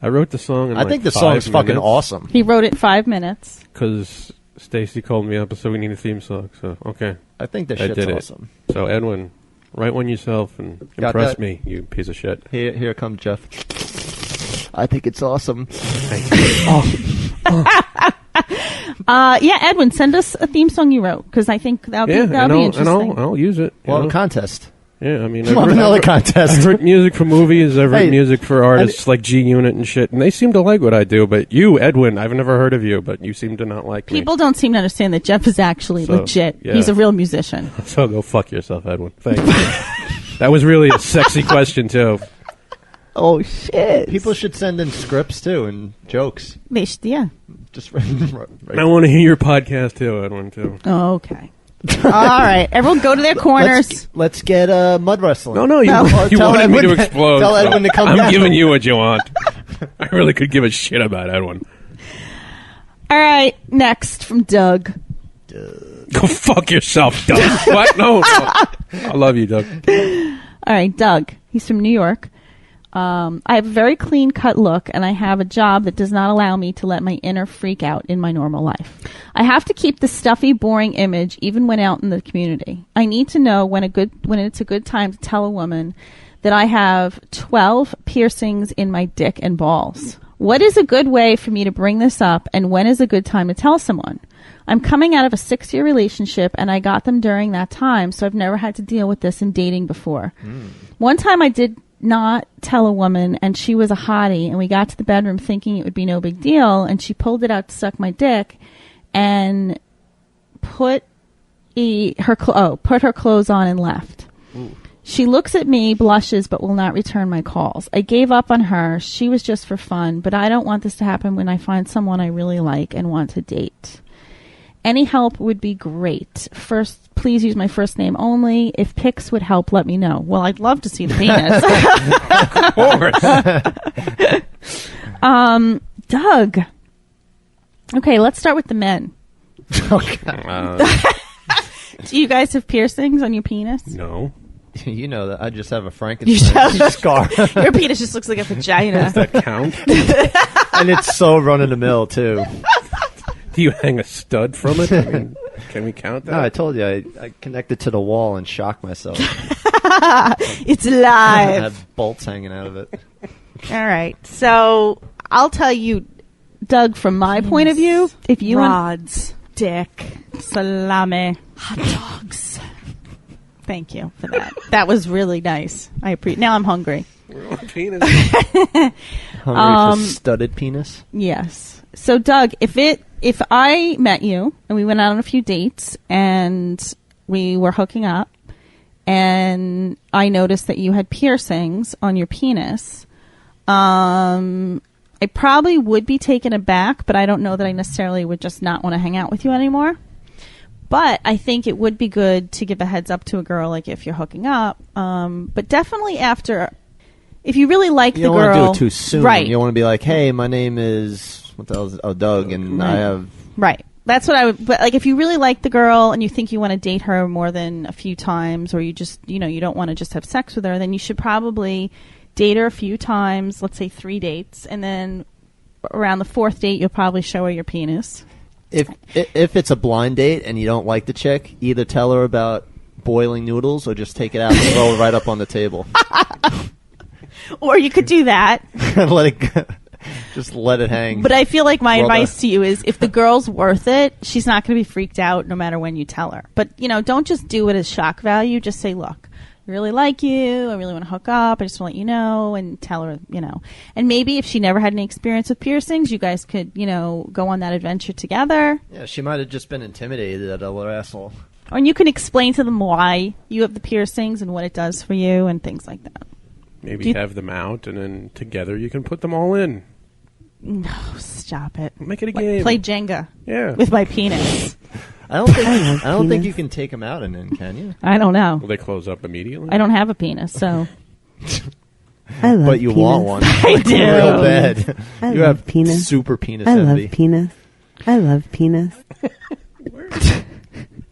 I wrote the song in I think the song's fucking awesome. he wrote it 5 minutes. Because Stacy called me up and said we need a theme song. So, okay. I think the I shit's did it. awesome. So, Edwin, write one yourself and Got impress that? me, you piece of shit. Here comes Jeff. I think it's awesome. Yeah, Edwin, send us a theme song you wrote because I think that'll be interesting. I'll use it. you Well, know? contest. Yeah, I mean, Well, another contest. I've written music for movies. I've written Hey, music for artists like G Unit and shit, and they seem to like what I do. But you, Edwin, I've never heard of you, but you seem to not like People don't seem to understand that Jeff is actually So, legit. yeah. He's a real musician. me. So go fuck yourself, Edwin. Thank you. That was really a sexy question too. Oh shit! People should send in scripts too and jokes. Yeah. Just I want to hear your podcast too, Edwin. Too. Oh, okay. All right, everyone, go to their corners. Let's get mud wrestling. No, you Tell wanted me Edwin- to explode. tell so Edwin to come I'm down. giving you what you want. I really could give a shit about Edwin. All right, next from Doug. Go fuck yourself, Doug. What? No. I love you, Doug. All right, Doug. He's from New York. I have a very clean cut look, and I have a job that does not allow me to let my inner freak out in my normal life. I have to keep the stuffy, boring image even when out in the community. I need to know when it's a good time to tell a woman that I have 12 piercings in my dick and balls. What is a good way for me to bring this up, and when is a good time to tell someone? I'm coming out of a 6-year relationship, and I got them during that time, so I've never had to deal with this in dating before. One time I did not tell a woman, and she was a hottie, and we got to the bedroom thinking it would be no big deal, and she pulled it out to suck my dick and put her clothes on and left. She looks at me, blushes, but will not return my calls. I gave up on her. She was just for fun, but I don't want this to happen when I find someone I really like and want to date. Any help would be great. First, please use my first name only. If pics would help, let me know. Well, I'd love to see the penis. Of course. Doug. Okay, let's start with the men. Do you guys have piercings on your penis? No. You know that I just have a Frankenstein scar. Your penis just looks like a vagina. Does that count? And it's so run of the mill, too. Do you hang a stud from it? I mean, can we count that? No, I told you. I connected to the wall and shocked myself. It's I live. have bolts hanging out of it. All right. So I'll tell you, Doug, from my point of view, if you rods, dick, salami, hot dogs. Thank you for that. That was really nice. I appreciate. Now I'm hungry. Penis. Hungry for studded penis? Yes. So Doug, if I met you and we went out on a few dates and we were hooking up and I noticed that you had piercings on your penis, I probably would be taken aback, but I don't know that I necessarily would just not want to hang out with you anymore. But I think it would be good to give a heads up to a girl, like if you're hooking up. But definitely after, if you really like the girl, you don't want to do it too soon. Right? You don't want to be like, "Hey, my name is what the hell is it? Doug, and Right. I have." Right. That's what I would. But like, if you really like the girl and you think you want to date her more than a few times, or you just, you don't want to just have sex with her, then you should probably date her a few times. Let's say 3 dates, and then around the 4th date, you'll probably show her your penis. If it's a blind date and you don't like the chick, either tell her about boiling noodles or just take it out and throw it right up on the table. Or you could do that. Just let it hang. But I feel like my advice to you is, if the girl's worth it, she's not going to be freaked out no matter when you tell her. But, don't just do it as shock value. Just say, look, I really like you. I really want to hook up. I just want to let you know, and tell her, And maybe if she never had any experience with piercings, you guys could, go on that adventure together. Yeah, she might have just been intimidated at other asshole. And you can explain to them why you have the piercings and what it does for you and things like that. Maybe have them out, and then together you can put them all in. No, stop it. Make it a game. Play Jenga. Yeah. With my penis. I don't think you can take them out and then, can you? I don't know. Will they close up immediately? I don't have a penis, so. I love But you penis. want one. I do. Real bad. I You love have penis. super penis I envy. love penis. I love penis.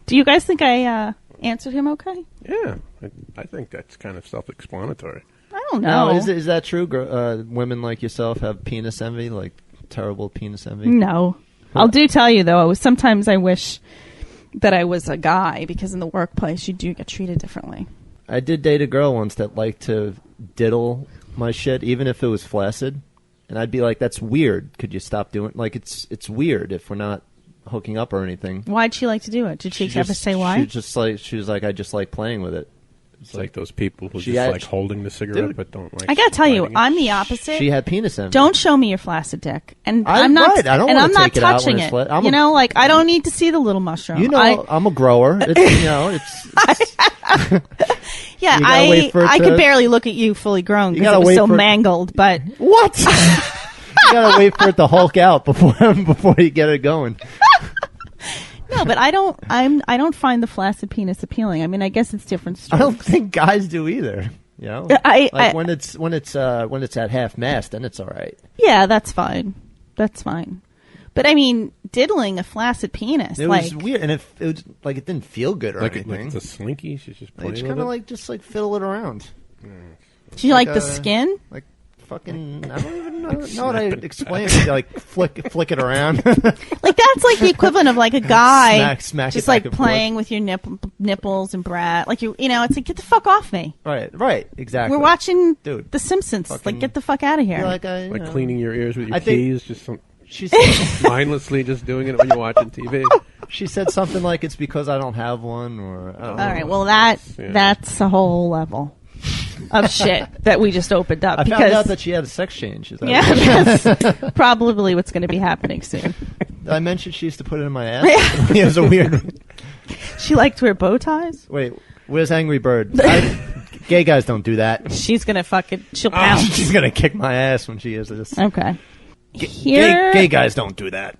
Do you guys think I answered him okay? Yeah. I think that's kind of self-explanatory. I don't know. No, is that true? Women like yourself have penis envy, like terrible penis envy? No. I'll tell you, though, sometimes I wish that I was a guy, because in the workplace you do get treated differently. I did date a girl once that liked to diddle my shit, even if it was flaccid. And I'd be like, that's weird. Could you stop doing it? Like, it's weird if we're not hooking up or anything. Why'd she like to do it? Did she ever say why? She was like, I just like playing with it. It's like those people who She just had- like holding the cigarette Dude. but don't like. I gotta tell you, lighting it. I'm the opposite. She had penis envy. Don't show me your flaccid dick, and I I'm not. don't and wanna I'm not take it out touching when it. it's lit. I don't need to see the little mushroom. I'm a grower. It's, Yeah, You gotta wait for it I to- could barely look at you fully grown You because gotta it was wait so for it- mangled. But what? You gotta wait for it to hulk out before you get it going. no, but I don't find the flaccid penis appealing. I mean, I guess it's different I strokes. don't think guys do either. You know, when it's at half mast, then it's all right. Yeah, that's fine. That's fine. But I mean, diddling a flaccid penis, It was weird, and it was like it didn't feel good or Like anything. it's a slinky. She's just playing It's with kind it. of like just like fiddle it around. do you like like the a- skin? Like fucking, I don't even know what I explain. Like flick it around. Like that's like the equivalent of like a guy Smack it just back like and forth. playing with your nipples and brat. Like it's like, get the fuck off me. Right, exactly. We're watching Dude, The Simpsons. fucking- Like, get the fuck out of here. You're like, you Like know. cleaning your ears with your I think- keys, just She's, mindlessly just doing it when you're watching TV. she said something like it's because I don't have one, or I don't know. All right, well Yeah. that's a whole level of shit that we just opened up. I because found out that she had a sex change. Is that yeah, that's probably what's going to be happening soon. I mentioned she used to put it in my ass. It was a weird. She liked to wear bow ties. Wait, where's Angry Bird? Gay guys don't do that. She's gonna she'll Oh, pounce. she's gonna kick my ass when she hears this. Okay. Gay guys don't do that.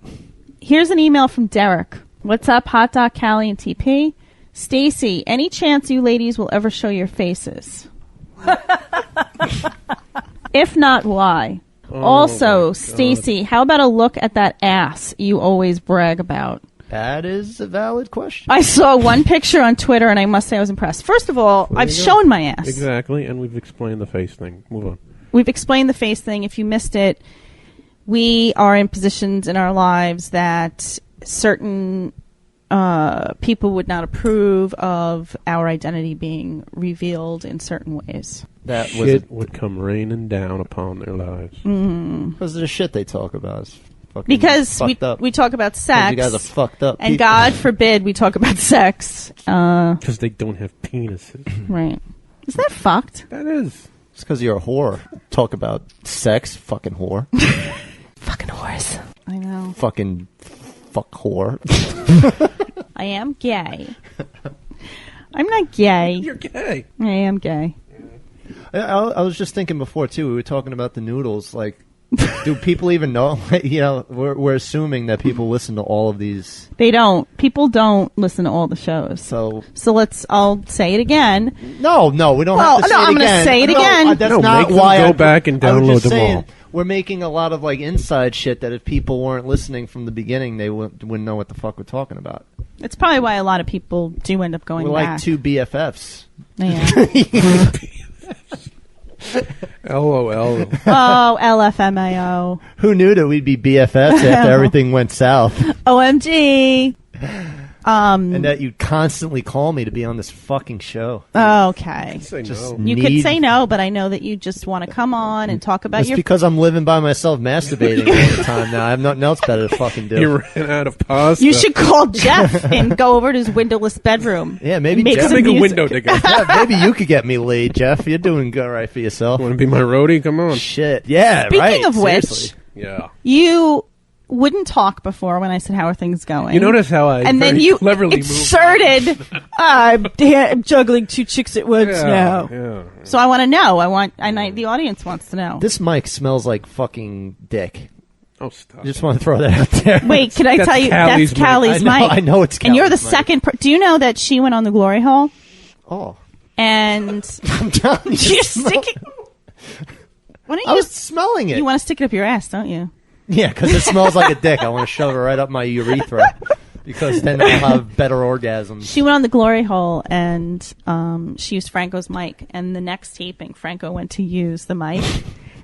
Here's an email from Derek. What's up, Hot Dog, Cali, and TP? Stacy, any chance you ladies will ever show your faces? If not, why? Also, Stacy, how about a look at that ass you always brag about? That is a valid question. I saw one picture on Twitter, and I must say I was impressed. First of all, I've shown my ass. Exactly, and we've explained the face thing. Move on. We've explained the face thing. If you missed it, we are in positions in our lives that certain people would not approve of our identity being revealed in certain ways. That shit would come raining down upon their lives. Because of the shit they talk about. It's fucking because fucked up. we talk about sex. You guys are fucked up. And people. God forbid we talk about sex. Because they don't have penises. Right. Is that fucked? That is. It's because you're a whore. Talk about sex, fucking whore. Fucking whores. I know. Fucking fuck whore. I am gay. I'm not gay. You're gay. I am gay. I was just thinking before, too, we were talking about the noodles. Like, do people even know? You know, we're assuming that people listen to all of these. They don't. People don't listen to all the shows. So I'll say it again. No, we don't have to say it again. I'm going to say it again. That's not make why them go back and download them all. We're making a lot of like inside shit that if people weren't listening from the beginning, they wouldn't know what the fuck we're talking about. It's probably why a lot of people do end up going back. We're like two BFFs. Yeah. LOL. Oh, LFMAO. Who knew that we'd be BFFs after everything went south? OMG. And that you'd constantly call me to be on this fucking show. Okay. You could say no, but I know that you just want to come on and talk about It's because I'm living by myself masturbating all the time now. I have nothing else better to fucking do. You ran out of pasta. You should call Jeff and go over to his windowless bedroom. Yeah, maybe Jeff. Make a window together. Yeah, maybe you could get me laid, Jeff. You're doing good right for yourself. Want to be my roadie? Come on. Shit. Yeah, Speaking of seriously. which, yeah. You wouldn't talk before when I said, how are things going? You notice how I and then you cleverly inserted, I'm juggling two chicks at once now. Yeah. So I want to know. The audience wants to know. This mic smells like fucking dick. Oh, stop. I just want to throw that out there. Wait, can I tell you? That's Callie's mic. I know it's Callie's and you're the mic. second. Do you know that she went on the glory hole? Oh. And I'm telling you. you're sticking. Why don't you I was smelling it. You want to stick it up your ass, don't you? Yeah, because it smells like a dick. I want to shove it right up my urethra because then I'll have better orgasms. She went on the glory hole and she used Franco's mic. And the next taping, Franco went to use the mic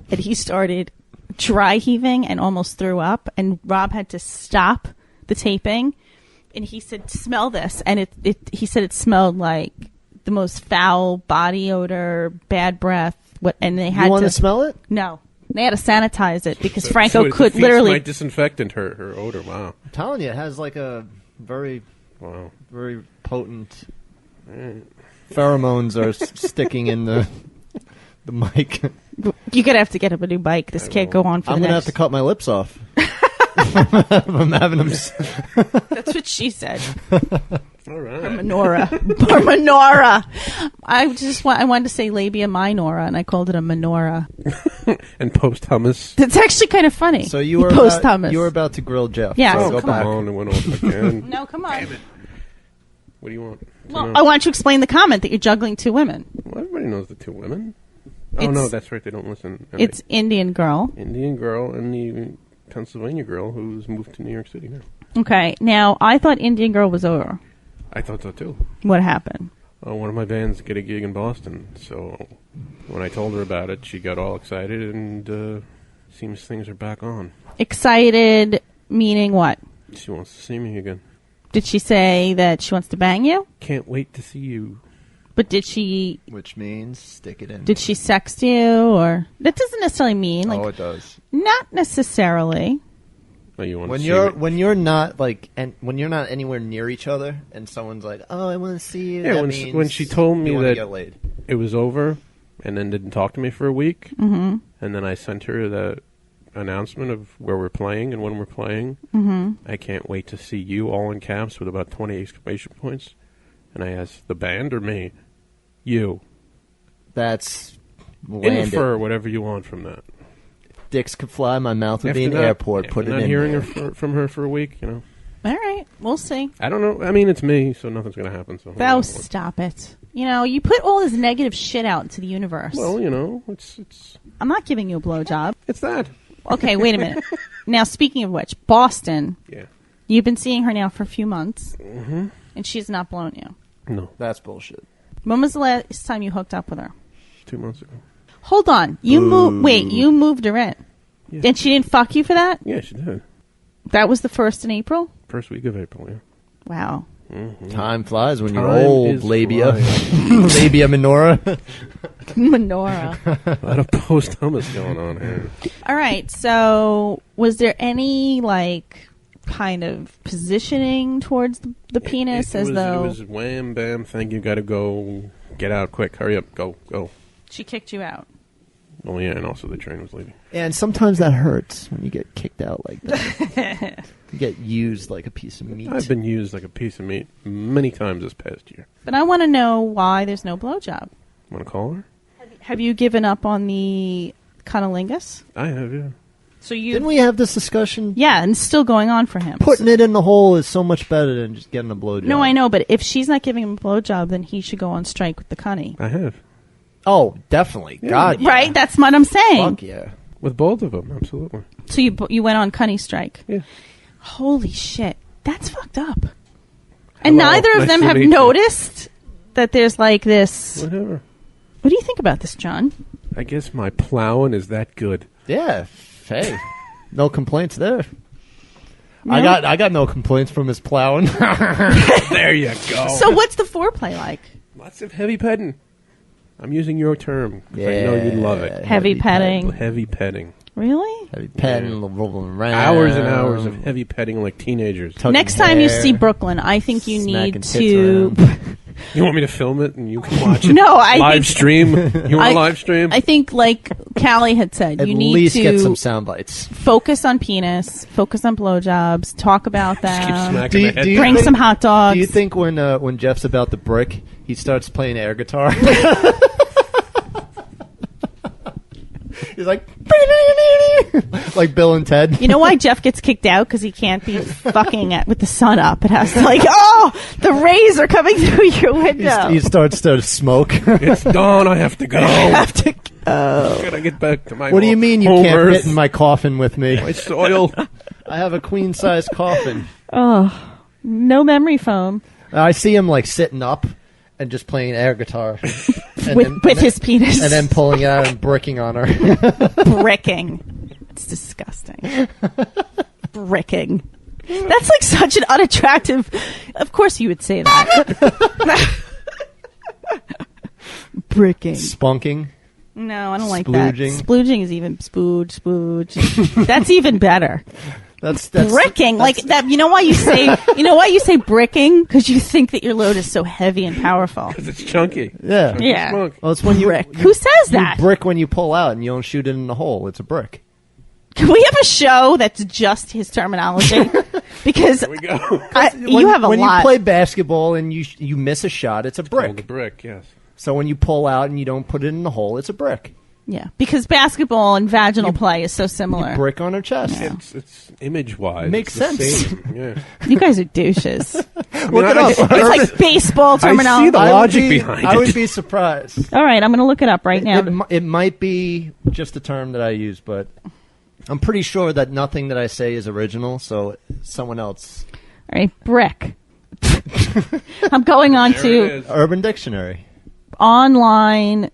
and he started dry heaving and almost threw up. And Rob had to stop the taping. And he said, "Smell this." And he said it smelled like the most foul body odor, bad breath. And they had You want to smell it? No. They had to sanitize it because So Franco it could defeats literally my disinfectant her odor. Wow. I'm telling you, it has like a very potent pheromones are sticking in the mic. You're gonna have to get him a new bike. This can't go on for. I'm the gonna next... have to cut my lips off. I'm having them. That's what she said. All right. Or menorah. I wanted to say labia minora, and I called it a menorah. And post hummus. That's actually kind of funny. So you were post hummus. You were about to grill Jeff. Yeah. So Oh, go come back. on, it went off again. No, come on. Damn it. What do you want? Well, I want you to explain the comment that you're juggling two women. Well, everybody knows the two women. Oh It's- no, that's right. They don't listen. It's Indian girl. Indian girl and the Pennsylvania girl who's moved to New York City now. Okay. Now I thought Indian girl was over. I thought so too. What happened? One of my bands get a gig in Boston, so when I told her about it, she got all excited, and seems things are back on. Excited meaning what? She wants to see me again. Did she say that she wants to bang you? Can't wait to see you. But did she? Which means stick it in. Did she sext you, or that doesn't necessarily mean like? Oh, it does. Not necessarily. Oh, you want When to see you're me? when you're not like and when you're not anywhere near each other, and someone's like, "Oh, I want to see you." Yeah, that when means she told me you wanna that get laid. it was over, and then didn't talk to me for a week, and then I sent her the announcement of where we're playing and when we're playing. I can't wait to see you, all in caps with about 20 exclamation points. And I asked, the band or me? You. That's landed. Infer whatever you want from that. Dicks could fly. My mouth would After be an that, airport. after Put it not in hearing there. from her for a week, All right, we'll see. I don't know. I mean, it's me, so nothing's going to happen. So Oh, stop it. You know, you put all this negative shit out into the universe. Well, you know, it's I'm not giving you a blowjob. it's that. Okay, wait a minute. Now, speaking of which, Boston, Yeah. you've been seeing her now for a few months, and she's not blown you. No. That's bullshit. When was the last time you hooked up with her? 2 months ago. Hold on. You moved. Wait, you moved her in. Yeah. And she didn't fuck you for that? Yeah, she did. That was the first in April? First week of April, yeah. Wow. Time flies when you're Time old, is labia. flying. Labia minora. Menorah. A lot of post-hummus going on here. All right. So, was there any, like, kind of positioning towards the penis It though was wham, bam, thank you, gotta go. Get out quick, hurry up, go. she kicked you out? Oh, yeah, and also the train was leaving. And sometimes that hurts when you get kicked out like that. You get used like a piece of meat. I've been used like a piece of meat many times this past year. But I want to know why there's no blowjob. Want to call her? Have you given up on the cunnilingus? I have, yeah. So you Didn't we have this discussion? Yeah, and it's still going on for him. Putting it in the hole is so much better than just getting a blowjob. No, I know, but if she's not giving him a blowjob, then he should go on strike with the cunny. I have. Oh, definitely. Yeah. God, yeah. Right? That's what I'm saying. Fuck yeah. With both of them, absolutely. So you went on cunny strike. Yeah. Holy shit. That's fucked up. And Hello, neither of nice them to have meet you. noticed that there's like this. Whatever. What do you think about this, John? I guess my plowing is that good. Yeah. Hey, no complaints there. No? I got no complaints from his plowing. There you go. So what's the foreplay like? Lots of heavy petting. I'm using your term because I know you love it. Heavy petting. Heavy petting. Really? Heavy petting, rolling around. Hours and hours of heavy petting like teenagers. Tugging Next time you hair, see Brooklyn, I think you smacking need tits to. around. You want me to film it and you can watch it? No, I live think stream. You want I- a live stream? I think, like Callie had said, At you need least to get some sound bites. focus on penis, focus on blowjobs, talk about Just keep them, smacking the head. bring some hot dogs. Do you think when Jeff's about to brick, he starts playing air guitar? He's like, like Bill and Ted. You know why Jeff gets kicked out? Because he can't be fucking with the sun up. It has to the rays are coming through your window. He starts to smoke. It's dawn. I have to go. have to go. Gotta get back to my. What do you mean you home can't earth, fit in my coffin with me? my soil? I have a queen-size coffin. Oh, no memory foam I see him like sitting up and just playing air guitar. And with his penis. And then pulling it out and bricking on her. Bricking. It's disgusting. Bricking. That's like such an unattractive. Of course, you would say that. Bricking. Spunking. No, I don't like Splooging. that. Splooging is even spooge. That's even better. That's Bricking, like that. You know why you say bricking? Because you think that your load is so heavy and powerful. Because it's chunky. Yeah. Chunky Yeah. smoke. Well, it's when you Brick. Who says that? You brick when you pull out and you don't shoot it in the hole. It's a brick. Can we have a show that's just his terminology? Because There we go. you have a when lot. you play basketball and you miss a shot, it's a Called the brick. brick, yes. So when you pull out and you don't put it in the hole, it's a brick. Yeah, because basketball and vaginal play is so similar. Brick on her chest. Yeah. It's image-wise. Makes it's the sense. same. Yeah. You guys are douches. Look it up. It's like baseball terminology. see the I would logic be- behind I it. would be surprised. All right, I'm going to look it up right now. It might be just a term that I use, but I'm pretty sure that nothing that I say is original, so someone else. All right, brick. I'm going on There it to is. Urban Dictionary. online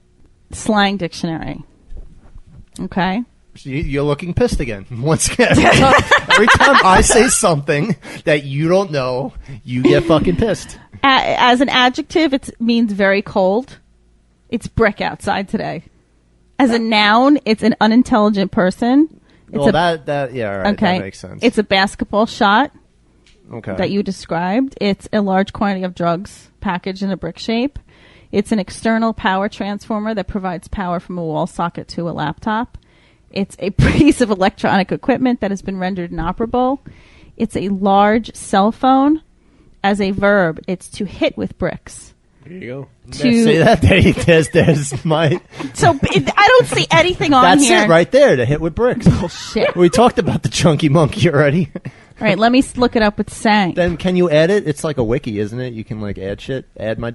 slang dictionary. Okay. So you're looking pissed again. Once again, every time I say something that you don't know, you get fucking pissed. As an adjective, it means very cold. It's brick outside today. As a noun, it's an unintelligent person. It's Well, a, that yeah, all right, okay. that makes sense. It's a basketball shot okay. that you described. It's a large quantity of drugs packaged in a brick shape. It's an external power transformer that provides power from a wall socket to a laptop. It's a piece of electronic equipment that has been rendered inoperable. It's a large cell phone. As a verb, it's to hit with bricks. There you go. Say that. There's my. So I don't see anything on That's here. it right there. To hit with bricks. Bullshit. We talked about the chunky monkey already. All right, let me look it up with sang. Then can you add it? It's like a wiki, isn't it? You can like add shit, add my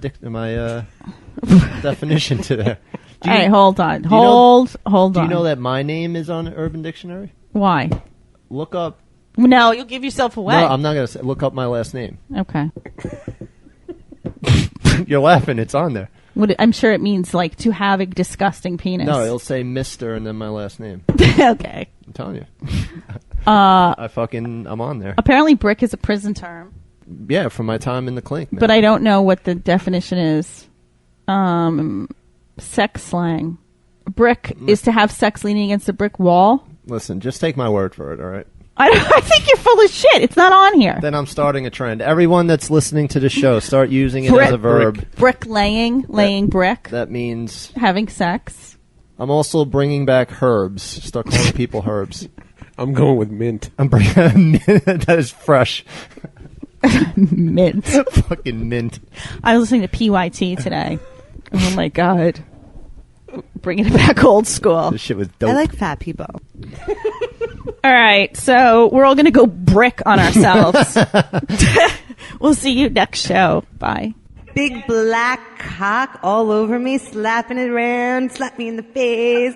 definition to there. All right, hold on. Hold on. Do you know that my name is on Urban Dictionary? Why? Look up. No, you'll give yourself away. No, I'm not going to say. Look up my last name. Okay. You're laughing. It's on there. I'm sure it means like to have a disgusting penis. No, it'll say Mr. and then my last name. Okay. I'm telling you. I'm on there. Apparently brick is a prison term. Yeah, from my time in the clink, man. But I don't know what the definition is. Sex slang. Brick is to have sex leaning against a brick wall. Listen, just take my word for it, all right? I think you're full of shit. It's not on here. Then I'm starting a trend. Everyone that's listening to the show, start using it as a verb. Brick laying brick. That means having sex. I'm also bringing back herbs. Start calling people herbs. I'm going with mint. I'm bringing that is fresh. Mint. Fucking mint. I was listening to PYT today. Oh my god. Bringing it back old school. This shit was dope. I like fat people. All right, so we're all going to go brick on ourselves. We'll see you next show. Bye. Big black cock all over me, slapping it around, slap me in the face.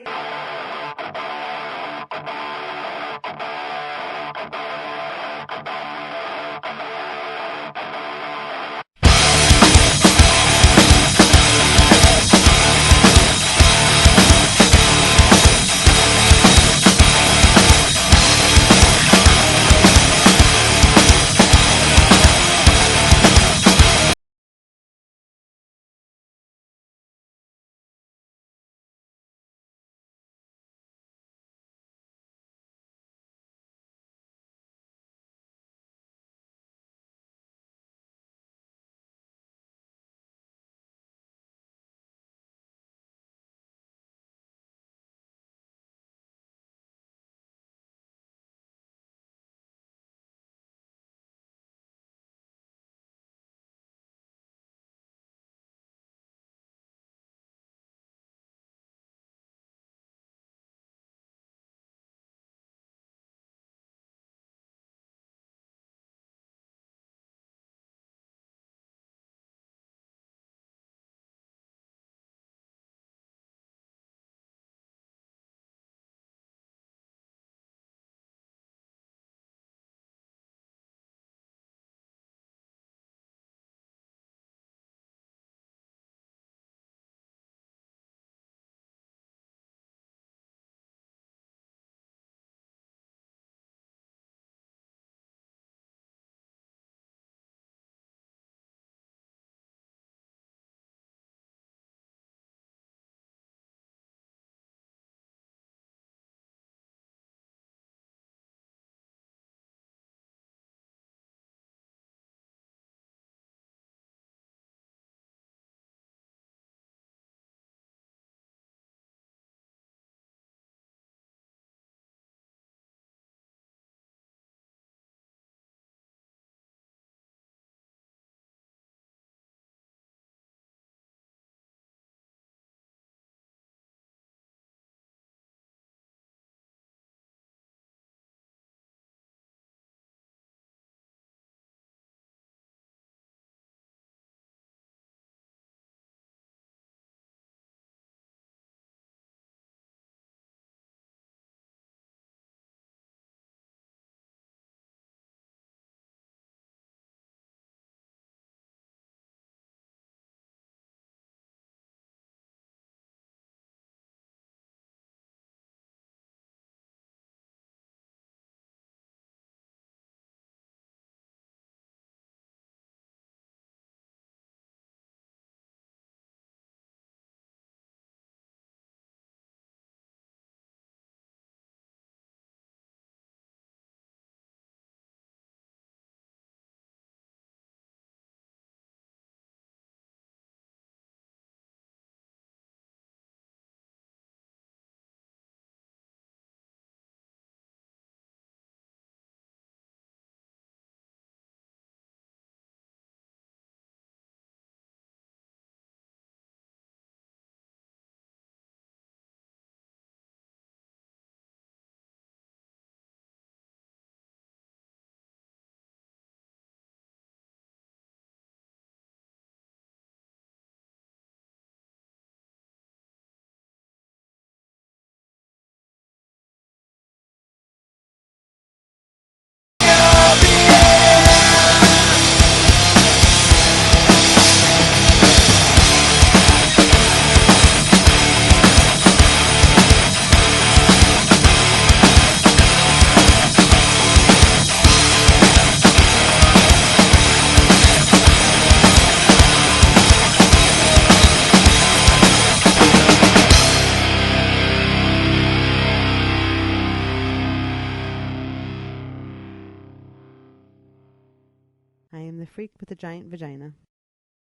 I am the freak with the giant vagina.